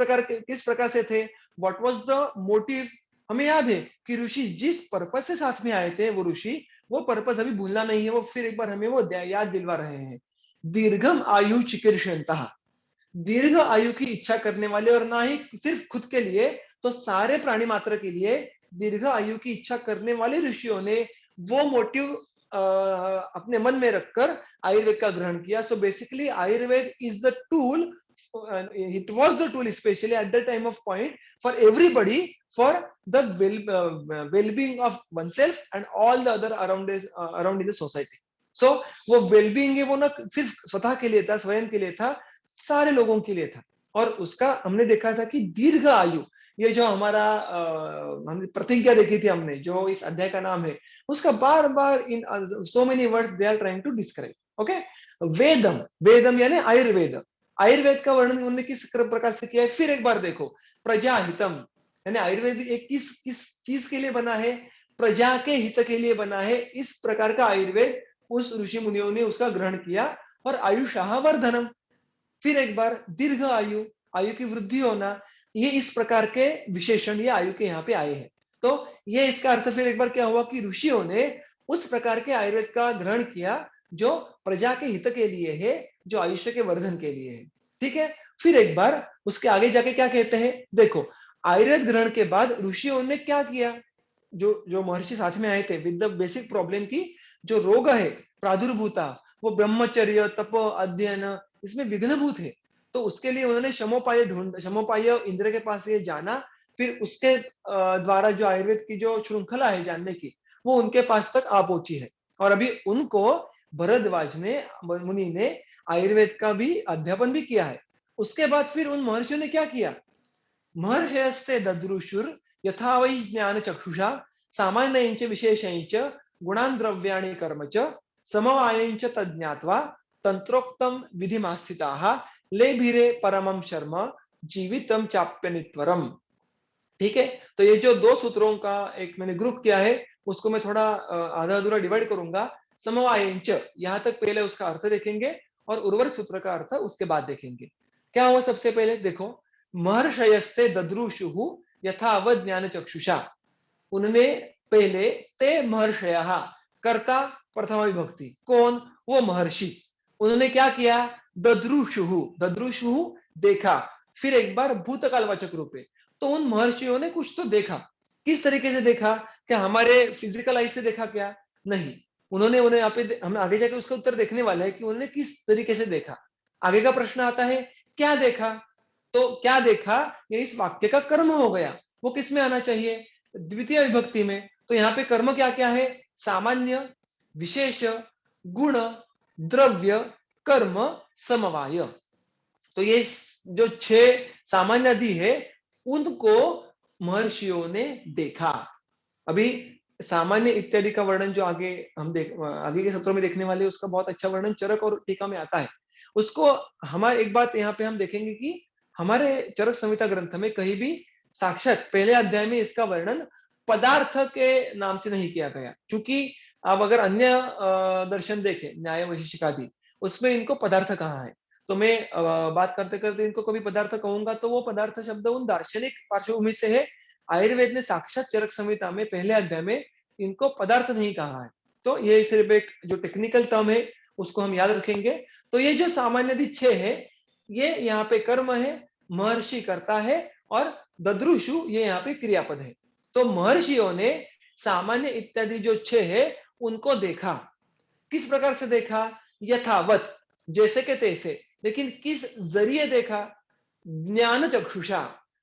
प्रकार से थे, व्हाट वाज द मोटिव। हमें याद है कि ऋषि जिस पर्पस से साथ में आए थे, वो ऋषि, वो पर्पस अभी भूलना नहीं है, वो फिर एक बार हमें वो याद दिलवा रहे हैं। दीर्घम आयु चिकीर्षयन्तः, दीर्घ आयु की इच्छा करने वाले, और ना ही सिर्फ खुद के लिए, तो सारे प्राणी मात्र के लिए दीर्घ आयु की इच्छा करने वाले ऋषियों ने वो मोटिव अपने मन में रखकर आयुर्वेद का ग्रहण किया। So basically Ayurveda is the tool, it was the tool especially at the time of point for everybody, for the well-being of oneself and all the other around in the society. So वो well-being है, वो ना सिर्फ स्वतः के लिए था, स्वयं के लिए था, सारे लोगों के लिए था। और उसका हमने देखा था कि दीर्घ आयु, ये जो हमारा हमने प्रतिज्ञा देखी थी, हमने जो इस अध्याय का नाम है, उसका बार बार in so many words they are trying to describe. Okay, वेदम, वेदम यानी आयुर्वेद, आयुर्वेद का वर्णन उन्होंने किस प्रकार से किया है, फिर एक बार देखो। प्रजाहितम यानी आयुर्वेद एक किस किस चीज के लिए बना है, प्रजा के हित के लिए बना है। इस प्रकार का आयुर्वेद उस ऋषि मुनियों ने उसका ग्रहण किया। और आयुषः वर्धनम, फिर एक बार दीर्घ आयु, आयु की वृद्धि होना, ये इस प्रकार के विशेषण ये आयु के यहाँ पे आए हैं। तो ये इसका अर्थ फिर एक बार क्या हुआ कि ऋषियों ने उस प्रकार के आयुर्वेद का ग्रहण किया जो प्रजा के हित के लिए है, जो आयुष्य के वर्धन के लिए है। ठीक है, फिर एक बार उसके आगे जाके क्या कहते हैं, देखो आयुर्वेद ग्रहण के बाद ऋषियों ने क्या किया, जो जो महर्षि साथ में आए थे विद द बेसिक प्रॉब्लम की जो रोग है प्रादुर्भूता, वो ब्रह्मचर्य तप अध्ययन इसमें विघ्नभूत है। तो उसके लिए उन्होंने शमोपाय इंद्र के पास ये जाना। फिर उसके द्वारा जो आयुर्वेद की जो श्रृंखला है जानने की, वो उनके पास तक आ पहुंची है। और अभी उनको भरद्वाज ने, मुनि ने आयुर्वेद का भी अध्यापन भी किया है। उसके बाद फिर उन महर्षियों ने क्या किया, महर्षयस्ते ददृशुर यथा वै ज्ञान चक्षुषा सामान्यञ्च विशेषञ्च गुणान् द्रव्याणि कर्म च समवायञ्च तज्ञात्वा तंत्रोक्तम विधिमास्थिताः लेभिरे परमं शर्म जीवितम चाप्यनित्वरम। ठीक है, तो ये जो दो सूत्रों का एक मैंने ग्रुप किया है, उसको मैं थोड़ा आधा अधूरा डिवाइड करूंगा। समवायञ्च, यहाँ तक पहले उसका अर्थ देखेंगे और उर्वरक सूत्र का अर्थ उसके बाद देखेंगे। क्या हुआ, सबसे पहले देखो, महर्षयस्ते ददृशुः यथावत् ज्ञान चक्षुषा, उन्होंने पहले ते महर्षयः, कर्ता प्रथमा विभक्ति, कौन, वो महर्षि, उन्होंने क्या किया, ददृशुः, ददृशुः देखा। फिर एक बार भूतकालवाचक रूप है, तो उन महर्षियों ने कुछ तो देखा। किस तरीके से देखा, क्या हमारे फिजिकल आई से देखा, क्या नहीं, उन्होंने उन्हें यहाँ पे हम आगे जाके उसका उत्तर देखने वाले हैं कि उन्होंने किस तरीके से देखा। आगे का प्रश्न आता है क्या देखा, तो क्या देखा, ये इस वाक्य का कर्म हो गया, वो किस में आना चाहिए, द्वितीय विभक्ति में। तो यहाँ पे कर्म क्या क्या है, सामान्य, विशेष, गुण, द्रव्य, कर्म, समवाय। तो ये जो 6 सामान्य आदि है, उनको महर्षियों ने देखा। अभी सामान्य इत्यादि का वर्णन जो आगे आगे के सत्रों में देखने वाले, उसका बहुत अच्छा वर्णन चरक और टीका में आता है। उसको हमारे एक बात यहाँ पे हम देखेंगे कि हमारे चरक संहिता ग्रंथ में कहीं भी साक्षात पहले अध्याय में इसका वर्णन पदार्थ के नाम से नहीं किया गया, क्योंकि आप अगर अन्य दर्शन देखें, न्याय वैशेषिकादि, उसमें इनको पदार्थ कहा है। तो मैं बात करते करते इनको कभी पदार्थ कहूंगा, तो वो पदार्थ शब्द उन दार्शनिक पार्श्वभूमि से है। आयुर्वेद ने साक्षात चरक संहिता में पहले अध्याय में इनको पदार्थ नहीं कहा है। तो ये सिर्फ एक जो टेक्निकल टर्म है, उसको हम याद रखेंगे। तो ये जो सामान्य 6 है, ये यहाँ पे कर्म है, महर्षि करता है, और ददृशु ये यहाँ पे क्रियापद है। तो महर्षियों ने सामान्य इत्यादि जो 6 है उनको देखा। किस प्रकार से देखा? यथावत, जैसे के तैसे। लेकिन किस जरिए देखा? ज्ञान चक्षुषा,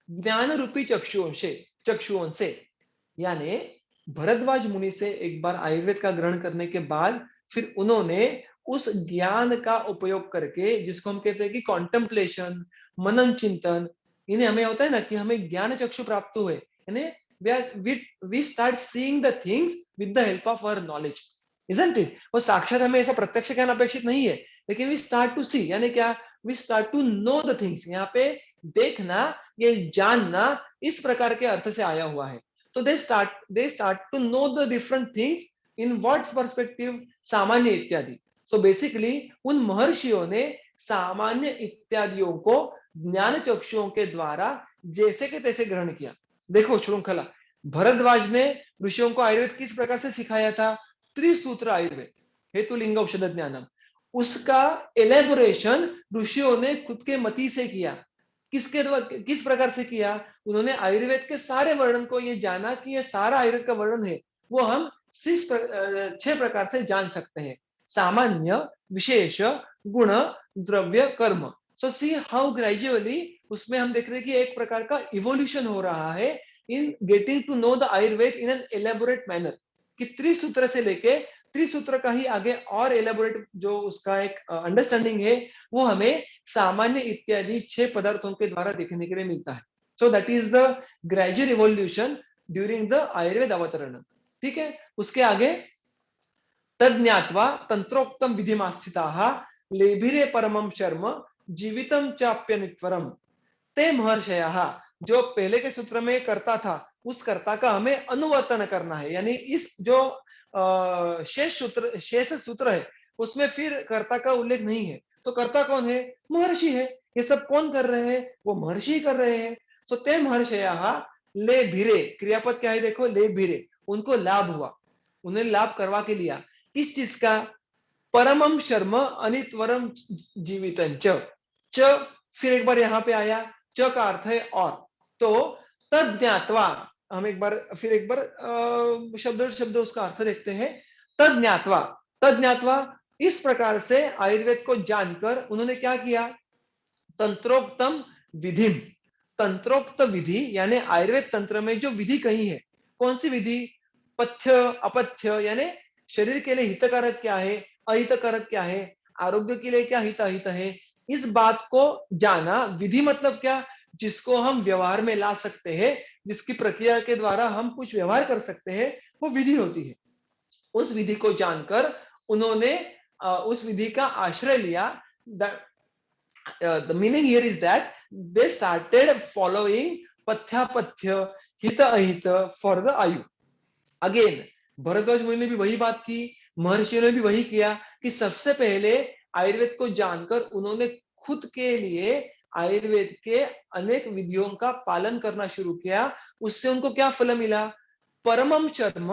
ज्ञान रूपी चक्षुओं से। यानी भरद्वाज मुनि से एक बार आयुर्वेद का ग्रहण करने के बाद फिर उन्होंने उस ज्ञान का उपयोग करके, जिसको हम कहते हैं कि कॉन्टेम्पलेशन, मनन चिंतन, इन्हें हमें होता है ना कि हमें ज्ञान चक्षु प्राप्त हुए, यानी we start seeing the things with the help of our knowledge, isn't it? वो साक्षात हमें ऐसा प्रत्यक्ष ज्ञान अपेक्षित नहीं है, लेकिन we start to see, यानी क्या? We start to know the things। यहाँ पे देखना, ये जानना इस प्रकार के अर्थ से आया हुआ है। तो they start to know the different things in what perspective, सामान्य इत्यादि। So basically उन महर्षियों ने सामान्य इत्यादियों को ज्ञान चक्षुओं के द्वारा जैसे के तैसे ग्रहण किया। देखो श्रृंखला, भरद्वाज ने ऋषियों को आयुर्वेद किस प्रकार से सिखाया था? त्रिसूत्र आयुर्वेद, हेतु लिंग औषध ज्ञानम, उसका एलेबोरेशन ऋषियों ने खुद के मति से किया। किस प्रकार से किया? उन्होंने आयुर्वेद के सारे वर्णन को ये जाना कि ये सारा आयुर्वेद का वर्णन है वो हम 6 प्रकार से जान सकते हैं। सामान्य, विशेष, गुण, द्रव्य, कर्म। सो सी हाउ ग्रेजुअली उसमें हम देख रहे हैं कि एक प्रकार का इवोल्यूशन हो रहा है in getting to know the Ayurveda in an elaborate manner, कि त्रिसूत्र से लेके त्रिसूत्र का ही आगे और एलेबोरेट जो उसका एक अंडरस्टैंडिंग है वो हमें सामान्य इत्यादि 6 पदार्थों के द्वारा देखने के लिए मिलता है। So that is the gradual evolution during the Ayurveda अवतरण। ठीक है, उसके आगे तज्ञात्वा तंत्रोक्तम विधिमास्थिताः लेभिरे परमं शर्म जीवितम चाप्यनित्वरम। ते महर्षयः, जो पहले के सूत्र में करता था उस कर्ता का हमें अनुवर्तन करना है। यानी इस जो शेष सूत्र है उसमें फिर कर्ता का उल्लेख नहीं है। तो कर्ता कौन है? महर्षि है। ये सब कौन कर रहे हैं? वो महर्षि कर रहे हैं। सो ते महर्षयः ले भिरे, क्रियापद क्या है देखो, ले भिरे, उनको लाभ हुआ, उन्हें लाभ करवा के लिया। किस चीज का? परमम शर्म अनित्वरम जीवितं च फिर एक बार यहां पे आया, च का अर्थ है और। तो तद ज्ञात्वा, हम एक बार फिर एक बार शब्द शब्द उसका अर्थ देखते हैं। तद ज्ञात्वा, इस प्रकार से आयुर्वेद को जानकर उन्होंने क्या किया? तंत्रोक्तम विधि, तंत्रोक्त विधि यानी आयुर्वेद तंत्र में जो विधि कही है, कौन सी विधि? पथ्य अपथ्य, यानी शरीर के लिए हितकारक क्या है, अहितकारक क्या है, आरोग्य के लिए क्या हित अहित है, इस बात को जाना। विधि मतलब क्या? जिसको हम व्यवहार में ला सकते हैं, जिसकी प्रक्रिया के द्वारा हम कुछ व्यवहार कर सकते हैं, वो विधि होती है। उस विधि को जानकर उन्होंने उस विधि का आश्रय लिया। The meaning here is that they started following पथ्यापथ्य, हित अहित for the आयु। अगेन भरद्वाज मुनि ने भी वही बात की, महर्षियों ने भी वही किया कि सबसे पहले आयुर्वेद को जानकर उन्होंने खुद के लिए आयुर्वेद के अनेक विधियों का पालन करना शुरू किया। उससे उनको क्या फल मिला? परमम शर्म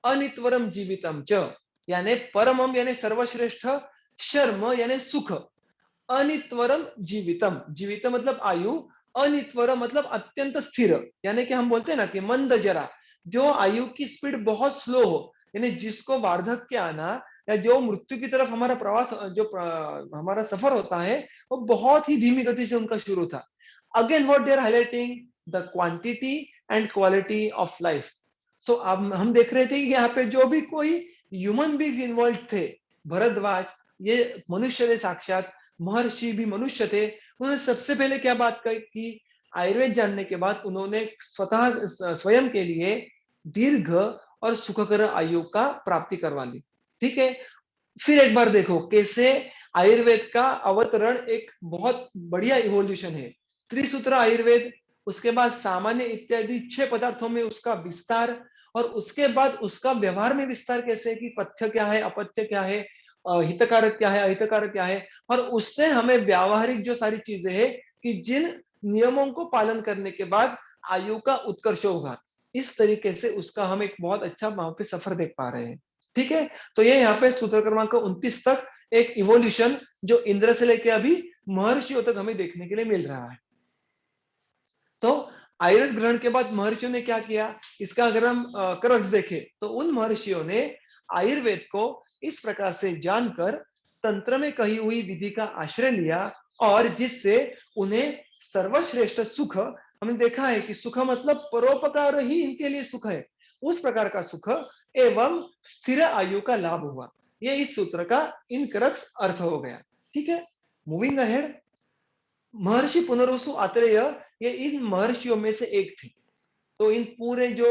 अनित्वरम जीवितम च, यानी परमम यानी सर्वश्रेष्ठ, शर्म यानी सुख, अनित्वरम जीवितम, जीवितम मतलब आयु, अनित्वरम मतलब अत्यंत स्थिर, यानी कि हम बोलते हैं ना कि मंद जरा, जो आयु की स्पीड बहुत स्लो हो, यानी जिसको वार्धक्य आना या जो मृत्यु की तरफ हमारा प्रवास, जो हमारा सफर होता है वो बहुत ही धीमी गति से उनका शुरू था। Again what they are highlighting? The quantity and quality of life. So अब हम देख रहे थे कि यहाँ पे जो भी कोई ह्यूमन बीइंग्स इन्वॉल्व थे, भरद्वाज ये मनुष्य थे, साक्षात महर्षि भी मनुष्य थे, उन्होंने सबसे पहले क्या बात की? आयुर्वेद जानने के बाद उन्होंने स्वयं के लिए दीर्घ और सुखकर आयु का प्राप्ति करवा ली। ठीक है, फिर एक बार देखो कैसे आयुर्वेद का अवतरण एक बहुत बढ़िया इवोल्यूशन है। त्रिसूत्र आयुर्वेद, उसके बाद सामान्य इत्यादि 6 पदार्थों में उसका विस्तार, और उसके बाद उसका व्यवहार में विस्तार कैसे कि पथ्य क्या है, अपथ्य क्या है, हितकारक क्या है, अहितकारक क्या है, और उससे हमें व्यावहारिक जो सारी चीजें हैं कि जिन नियमों को पालन करने के बाद आयु का उत्कर्ष होगा, इस तरीके से उसका हम एक बहुत अच्छा वहां पे सफर देख पा रहे हैं। ठीक है, तो ये यहाँ पे सूत्र क्रमांक 29 तक एक इवोल्यूशन जो इंद्र से लेके अभी महर्षियों तक हमें देखने के लिए मिल रहा है। तो आयुर्वेद ग्रहण के बाद महर्षियों ने क्या किया, इसका अगर हम क्रक्स देखें तो उन महर्षियों ने आयुर्वेद को इस प्रकार से जानकर तंत्र में कही हुई विधि का आश्रय लिया और जिससे उन्हें सर्वश्रेष्ठ सुख, हमने देखा है कि सुख मतलब परोपकार ही इनके लिए सुख है, उस प्रकार का सुख एवं स्थिर आयु का लाभ हुआ। ये इस सूत्र का इनकरेक्ट अर्थ हो गया। ठीक है, मूविंग अहेड। महर्षि पुनर्वसु आत्रेय ये इन महर्षियों में से एक थे। तो इन पूरे जो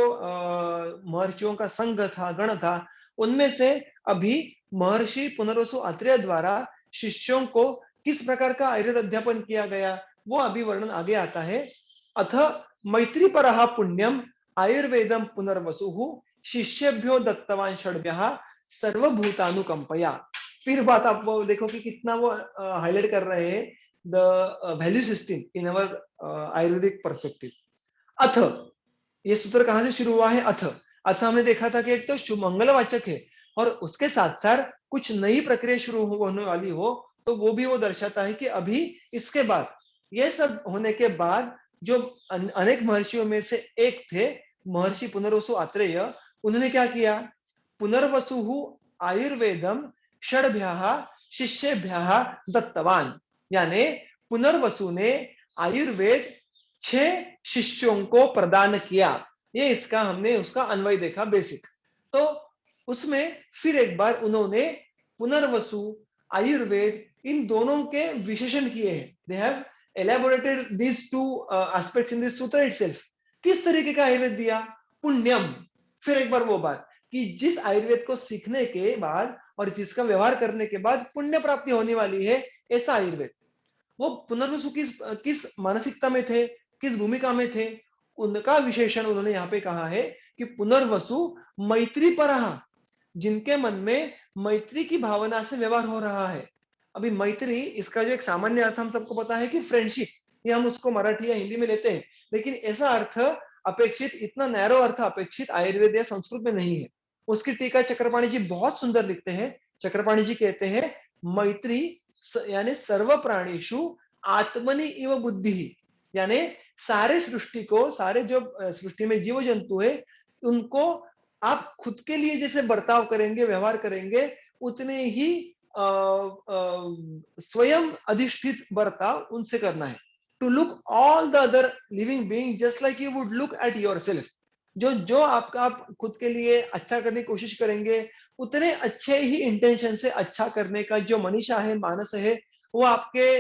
महर्षियों का संघ था, गण था, उनमें से अभी महर्षि पुनर्वसु आत्रेय द्वारा शिष्यों को किस प्रकार का आयुर्वेद अध्यापन किया गया, वो अभी वर्णन आगे आता है। अथ मैत्री परः पुण्यम आयुर्वेदम पुनर्वसु शिष्येभ्यो दत्तवान षड्भ्यः सर्वभूतानुकंपया। फिर बात आप वो देखो कि कितना वो हाईलाइट कर रहे हैं the value system in our Ayurvedic perspective. अथ, ये सूत्र कहां से शुरू हुआ है, अथ। अथ हमने देखा था कि एक तो शुभ मंगलवाचक है और उसके साथ साथ कुछ नई प्रक्रिया शुरू होने वाली हो तो वो भी वो दर्शाता है कि अभी इसके बाद, ये सब होने के बाद जो अनेक महर्षियों में से एक थे महर्षि पुनर्वसु आत्रेय, उन्होंने क्या किया, पुनर्वसु आयुर्वेदम षड्भ्यः शिष्येभ्यः दत्तवान, यानी पुनर्वसु ने आयुर्वेद 6 शिष्यों को प्रदान किया। ये इसका हमने उसका अन्वय देखा बेसिक। तो उसमें फिर एक बार उन्होंने पुनर्वसु आयुर्वेद इन दोनों के विशेषण किए हैं। They have elaborated these two aspects in this सूत्र इटसेल्फ। किस तरीके का आयुर्वेद दिया, पुण्यम। फिर एक बार वो बात कि जिस आयुर्वेद को सीखने के बाद और जिसका व्यवहार करने के बाद पुण्य प्राप्ति होने वाली है, ऐसा आयुर्वेद। वो पुनर्वसु किस मानसिकता में थे, किस भूमिका में थे, उनका विशेषण उन्होंने यहाँ पे कहा है कि पुनर्वसु मैत्री परः, जिनके मन में मैत्री की भावना से व्यवहार हो रहा है। अभी मैत्री, इसका जो एक सामान्य अर्थ हम सबको पता है कि फ्रेंडशिप, ये हम उसको मराठी या हिंदी में लेते हैं, लेकिन ऐसा अर्थ अपेक्षित, इतना नैरो अर्थ अपेक्षित आयुर्वेद या संस्कृत में नहीं है। उसकी टीका चक्रपाणी जी बहुत सुंदर लिखते हैं। चक्रपाणी जी कहते हैं मैत्री यानी सर्व प्राणीषु आत्मनि इव बुद्धि, यानी सारे सृष्टि को, सारे जो सृष्टि में जीव जंतु है, उनको आप खुद के लिए जैसे बर्ताव करेंगे, व्यवहार करेंगे, उतने ही स्वयं अधिष्ठित बर्ताव उनसे करना है। To look all the other living being just like you would look at yourself. जो जो आपका आप खुद के लिए अच्छा करने की कोशिश करेंगे, उतने अच्छे ही इंटेंशन से अच्छा करने का जो मनीषा है, मानस है, वो आपके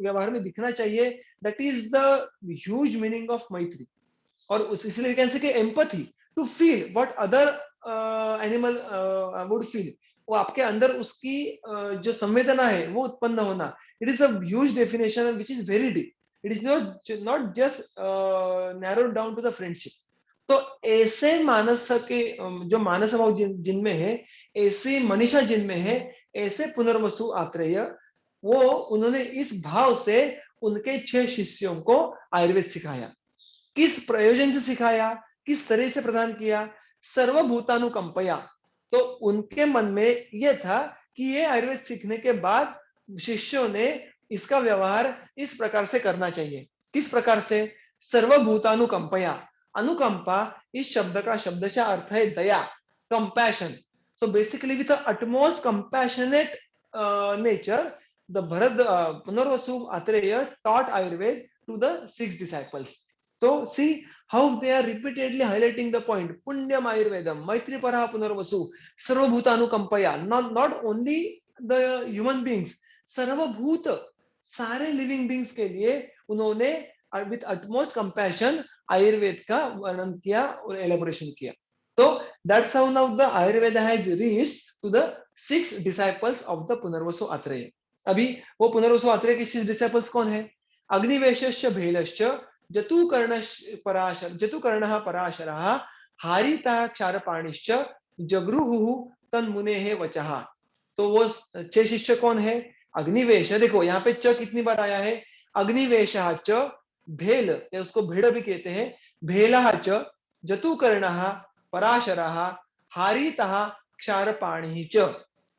व्यवहार में दिखना चाहिए। That is the huge meaning of maitri. और उस इसलिए कैन से empathy, to feel what other animal would feel, वो आपके अंदर उसकी जो संवेदना है वो उत्पन्न होना। It is a huge definition which is very deep. It is not just narrowed down to the friendship. तो ऐसे मानस के जो मानस भाव जिनमें है, ऐसे मनीषा जिनमें है, ऐसे पुनर्वसु आत्रेय, वो उन्होंने इस भाव से उनके 6 शिष्यों को आयुर्वेद सिखाया। किस प्रयोजन से सिखाया, किस तरह से प्रदान किया, सर्वभूतानुकंपया। तो उनके मन में यह था कि ये आयुर्वेद सीखने के बाद शिष्यों ने इसका व्यवहार इस प्रकार से करना चाहिए। किस प्रकार से, सर्वभूतानुकंपया। अनुकंपा इस शब्द का शब्दशः अर्थ है दया, compassion. So basically with utmost compassionate nature the Bharat Punarvasu Atreya taught Ayurved to the 6 disciples. So see how they are repeatedly highlighting the point. Punyam Ayurvedam, Maitri Paraha Punarvasu, Sarvabhutanukampaya. Not only the human beings, सर्वभूत, सारे living beings के लिए उन्होंने with utmost compassion Ayurveda का वर्णन किया और elaboration किया। तो that's how now the Ayurveda has reached to the 6 disciples of the Punarvasu Atreya. अभी वो पुनर्वसु आत्रेय के 6 डिसाइपल्स कौन है, अग्निवेशश्च भेलश्च जतुकर्णः पराशरः हारितः क्षारपाणिश्च जगृहुः तन्मुनेः वचः। तो वो 6 शिष्य कौन है, अग्निवेश। देखो यहाँ पे च कितनी बार आया है, अग्निवेशः च, भेल या उसको भेड़ भी कहते हैं, भेलः च, जतुकर्णः पराशरः हारितः क्षारपाणिः च।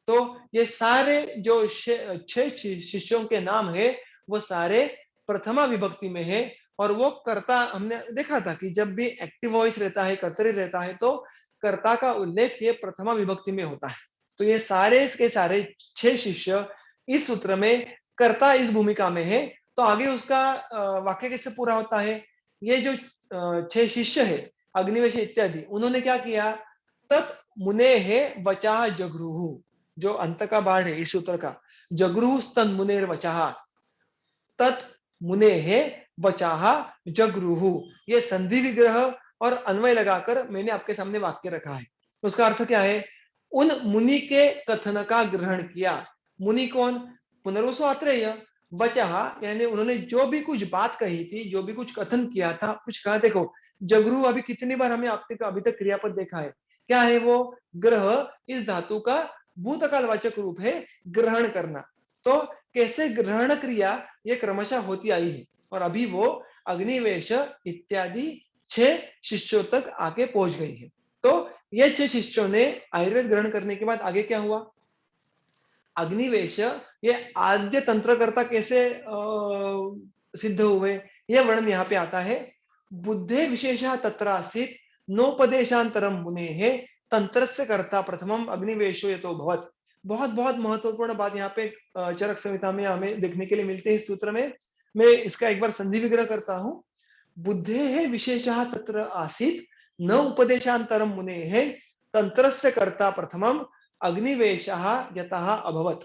तो ये सारे जो 6 शिष्यों के नाम है वो सारे प्रथमा विभक्ति में है और वो कर्ता हमने देखा था कि जब भी एक्टिव वॉइस रहता है, कर्तरी रहता है, तो कर्ता का उल्लेख ये प्रथमा विभक्ति में होता है। तो ये सारे के सारे 6 शिष्य इस सूत्र में कर्ता इस भूमिका में है। तो आगे उसका वाक्य कैसे पूरा होता है? ये जो 6 शिष्य है अग्निवेश इत्यादि, उन्होंने क्या किया? तत् मुनेः वचाः जगृहुः, जो अंत का बाढ़ है इस सूत्र का, जगृहुः स्तन मुनेर वचाः, तत् मुनेः वचाः जगृहुः। ये संधि विग्रह और अन्वय लगाकर मैंने आपके सामने वाक्य रखा है। तो उसका अर्थ क्या है? उन मुनि के कथन का ग्रहण किया। मुनि कौन? पुनर्वसु आत्रेय। वचः यानी उन्होंने जो भी कुछ बात कही थी, जो भी कुछ कथन किया था, कुछ कहा। देखो जगृहु अभी कितनी बार हमने आपने अभी तक क्रियापद देखा है। क्या है वो? ग्रह इस धातु का भूतकालवाचक रूप है, ग्रहण करना। तो कैसे ग्रहण क्रिया ये क्रमशः होती आई है और अभी वो अग्निवेश इत्यादि 6 शिष्यों तक आके पहुंच गई है। तो ये 6 शिष्यों ने आयुर्वेद ग्रहण करने के बाद आगे क्या हुआ? अग्निवेश ये आद्य तंत्रकर्ता कैसे सिद्ध हुए, यह वर्णन यहाँ पे आता है। बुद्धे विशेषः तत्र आसीत् नोपदेशांतरम मुनेः तंत्रस्य कर्ता प्रथमम अग्निवेशो यतो भवत्। बहुत बहुत महत्वपूर्ण बात यहाँ पे चरक संहिता में हमें देखने के लिए मिलते हैं इस सूत्र में। मैं इसका एक बार संधि विग्रह करता हूँ। बुद्धेः विशेषः तत्र आसीत् न उपदेशांतरम मुनेः तंत्रस्य कर्ता प्रथमम अग्निवेशः यतः अभवत्।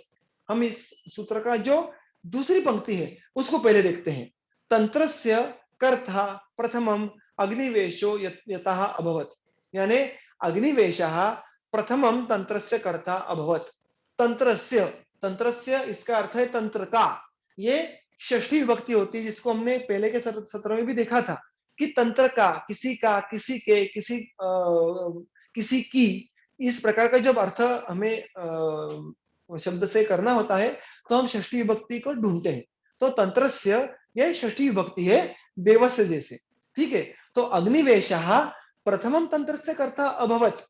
हम इस सूत्र का जो दूसरी पंक्ति है उसको पहले देखते हैं। तंत्रस्य कर्ता प्रथमम अग्निवेशो यतः अभवत्, यानी अग्निवेशः प्रथमम तंत्रस्य कर्ता अभवत्। तंत्रस्य, तंत्रस्य इसका अर्थ है तंत्र का। ये षष्ठी विभक्ति होती है, जिसको हमने पहले के सत्र में भी देखा था कि तंत्र का, किसी का, किसी के, किसी की, इस प्रकार का जब अर्थ हमें शब्द से करना होता है तो हम षष्ठी विभक्ति को ढूंढते हैं। तो तंत्रस्य यह षष्ठी विभक्ति है, देवस्य जैसे। ठीक है, तो अग्निवेशः प्रथमम तंत्रस्य कर्ता अभवत्।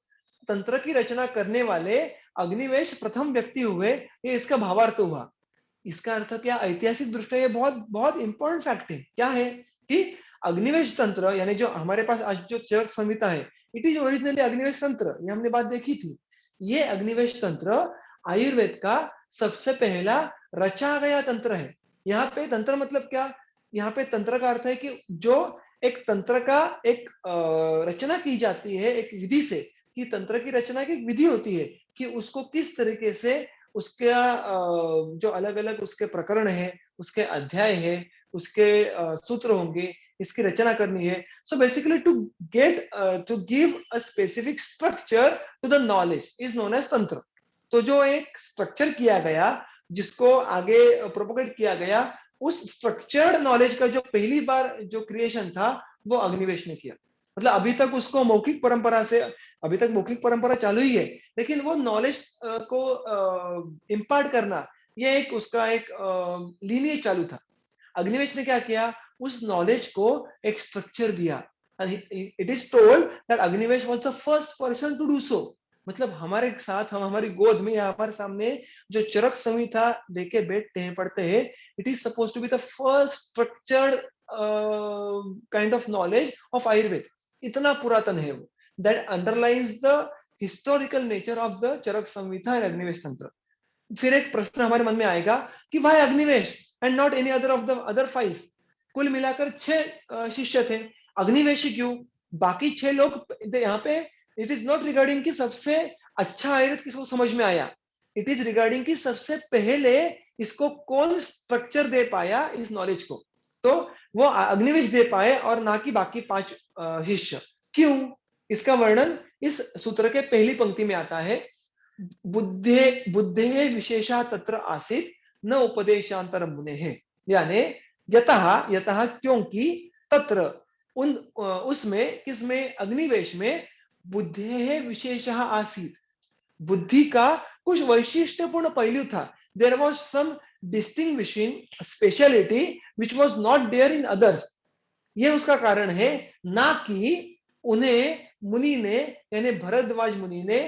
तंत्र की रचना करने वाले अग्निवेश प्रथम व्यक्ति हुए, ये इसका भावार्थ हुआ। इसका अर्थ क्या? ऐतिहासिक दृष्टि ये बहुत बहुत इंपॉर्टेंट फैक्ट है। क्या है कि अग्निवेश तंत्र यानी जो हमारे पास आज जो चरक संहिता है, इट इज ओरिजिनली अग्निवेश तंत्र, ये हमने बात देखी थी। ये अग्निवेश तंत्र आयुर्वेद का सबसे पहला रचा गया तंत्र है। यहाँ पे तंत्र मतलब क्या? यहाँ पे तंत्र का अर्थ है कि जो एक तंत्र का एक रचना की जाती है एक विधि से, कि तंत्र की रचना की एक विधि होती है कि उसको किस तरीके से उसका जो अलग अलग उसके प्रकरण है, उसके अध्याय है, उसके सूत्र होंगे, इसकी रचना करनी है। So basically to get to give a specific structure to the knowledge is known as tantra. तो जो एक स्ट्रक्चर किया गया, जिसको आगे प्रोपोगेट किया गया, उस स्ट्रक्चर्ड नॉलेज का जो पहली बार जो क्रिएशन था वो अग्निवेश ने किया। मतलब अभी तक उसको मौखिक परंपरा से, अभी तक मौखिक परंपरा चालू ही है, लेकिन वो नॉलेज को इम्पार्ट करना, ये एक उसका एक लीनियज चालू था। अग्निवेश ने क्या किया? उस नॉलेज को एक स्ट्रक्चर दिया। It is told that Agnivesh was the first person to do so. मतलब हमारे साथ, हम हमारी गोद में या हमारे सामने जो चरक संहिता लेके बैठते हैं, पढ़ते हैं, it is suppose to be the first structured kind of knowledge of Ayurveda. इतना पुरातन है वो, that underlines the historical nature of the Charaka Samhita and Agnivesh Tantra. फिर एक प्रश्न हमारे मन में आएगा कि why Agnivesh and not any other of the other 5? कुल मिलाकर 6 शिष्य थे, अग्निवेश क्यों? बाकी 6 लोग यहाँ पे इट इज नॉट रिगार्डिंग कि सबसे अच्छा आयुर्वेद किसको समझ में आया, इट इज रिगार्डिंग कि सबसे पहले इसको कौन स्ट्रक्चर दे पाया इस नॉलेज को। तो वो अग्निवेश दे पाए और ना कि बाकी 5 शिष्य। क्यों? इसका वर्णन इस सूत्र के पहली पंक्ति में आता है। बुद्धे बुद्धे विशेषा तत्र आसीत न उपदेशांतर मुनेः, यानी यतः यतः क्योंकि, तत्र उन उसमें, किसमें? अग्निवेश में, बुद्धे विशेषः आसीत, बुद्धि का कुछ वैशिष्ट्यपूर्ण पहलू था। There was some distinguishing speciality which was not there in others. ये उसका कारण है, ना कि उन्हें मुनि ने यानी भरद्वाज मुनि ने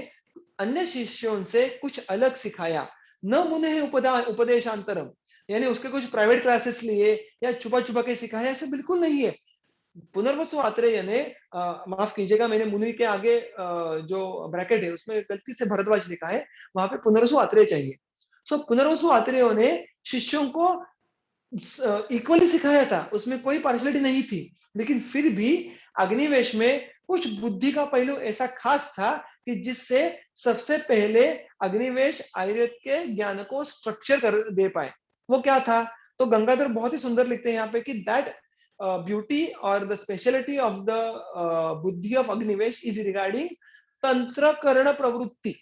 अन्य शिष्यों से कुछ अलग सिखाया। न मुने उपदेशांतरम, यानी उसके कुछ प्राइवेट क्लासेस लिए या छुपा-छुपा के सिखाया, ऐसा बिल्कुल नहीं है। पुनर्वसु आत्रेय ने माफ कीजिएगा, मैंने मुनि के आगे जो ब्रैकेट है उसमें गलती से भरद्वाज लिखा है, वहाँ पे पुनर्वसु आत्रेय चाहिए। सो पुनर्वसु आत्रेय ने शिष्यों को इक्वली सिखाया था, उसमें कोई पार्शियलिटी नहीं थी। लेकिन फिर भी अग्निवेश में कुछ बुद्धि का पहलू ऐसा खास था कि जिससे सबसे पहले अग्निवेश आयुर्वेद के ज्ञान को स्ट्रक्चर कर दे पाए। वो क्या था? तो गंगाधर बहुत ही सुंदर लिखते हैं यहाँ पे कि दैट ब्यूटी और the speciality of the buddhi of Agnivesh is regarding tantra karan pravritti,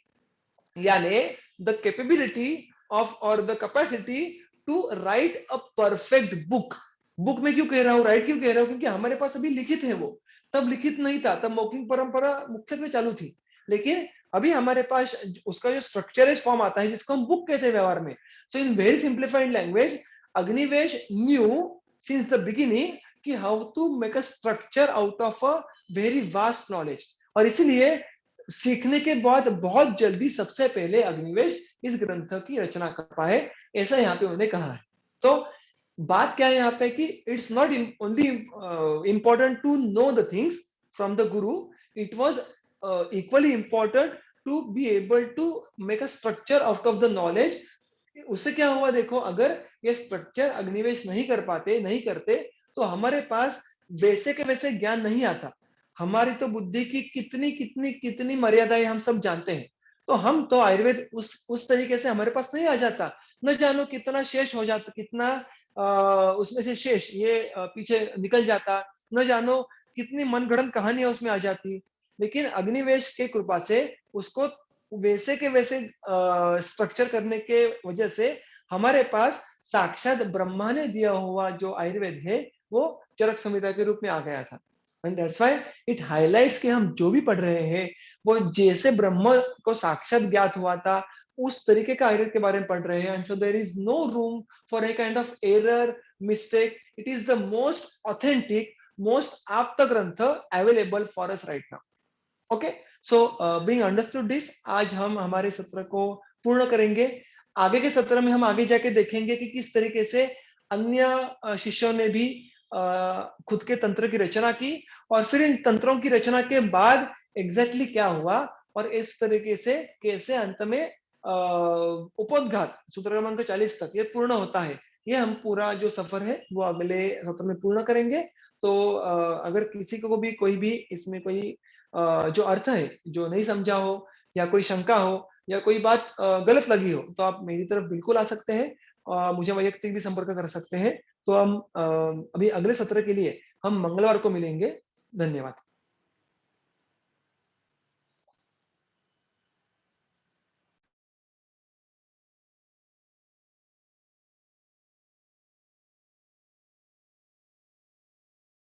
यानी द कैपेबिलिटी ऑफ और the capacity to write a perfect book. Book में क्यों कह रहा हूं, राइट क्यों कह रहा हूं? क्योंकि हमारे पास अभी लिखित है, वो तब लिखित नहीं था, तब मौखिक परंपरा मुख्यत्वे चालू थी। लेकिन अभी हमारे पास उसका जो स्ट्रक्चरेज फॉर्म आता है जिसको हम बुक कहते हैं व्यवहार में। So in very simplified language, Agnivesh knew since the beginning कि how to make a structure out of a very vast knowledge, और इसीलिए सीखने के बाद बहुत जल्दी सबसे पहले अग्निवेश इस ग्रंथ की रचना कर पाए, ऐसा यहाँ पे उन्होंने कहा है। तो बात क्या है यहाँ पे कि it's not only important to know the things from the guru, it was equally important to be able to make a structure out of the knowledge. उससे क्या हुआ देखो, अगर ये स्ट्रक्चर अग्निवेश नहीं कर पाते, नहीं करते, तो हमारे पास वैसे के वैसे ज्ञान नहीं आता। हमारी तो बुद्धि की कितनी कितनी कितनी मर्यादाएं हम सब जानते हैं। तो हम तो आयुर्वेद उस तरीके से हमारे पास नहीं आ जाता। न जानो कितना शेष हो जाता, कितना उसमें से शेष ये पीछे निकल जाता, न जानो कितनी मनगढ़ंत कहानियां उसमें आ जाती। लेकिन अग्निवेश के कृपा से उसको वैसे के वैसे स्ट्रक्चर करने के वजह से हमारे पास साक्षात ब्रह्मा ने दिया हुआ जो आयुर्वेद है वो चरक संहिता के रूप में आ गया था। And that's why it highlights कि हम जो भी पढ़ रहे हैं वो जैसे ब्रह्म को साक्षात ज्ञात हुआ था उस तरीके का आयुर्वेद के बारे में पढ़ रहे हैं। And so there is no room for a kind of error, mistake. It is the most authentic, most apta granth available for us right now. Okay, so being understood this, आज हम हमारे सत्र को पूर्ण करेंगे। आगे के सत्र में हम आगे जाके देखेंगे कि किस तरीके से अन्य शिष्यों ने भी खुद के तंत्र की रचना की, और फिर इन तंत्रों की रचना के बाद एग्जैक्टली क्या हुआ, और इस तरीके से कैसे अंत में उपोद्घात सूत्र क्रमांक 40 तक ये पूर्ण होता है। ये हम पूरा जो सफर है वो अगले सत्र में पूर्ण करेंगे। तो अगर किसी को भी कोई भी इसमें कोई जो अर्थ है जो नहीं समझा हो, या कोई शंका हो, या कोई बात गलत लगी हो, तो आप मेरी तरफ बिल्कुल आ सकते हैं, मुझे वैयक्तिक भी संपर्क कर सकते हैं। तो हम अभी अगले सत्र के लिए हम मंगलवार को मिलेंगे। धन्यवाद।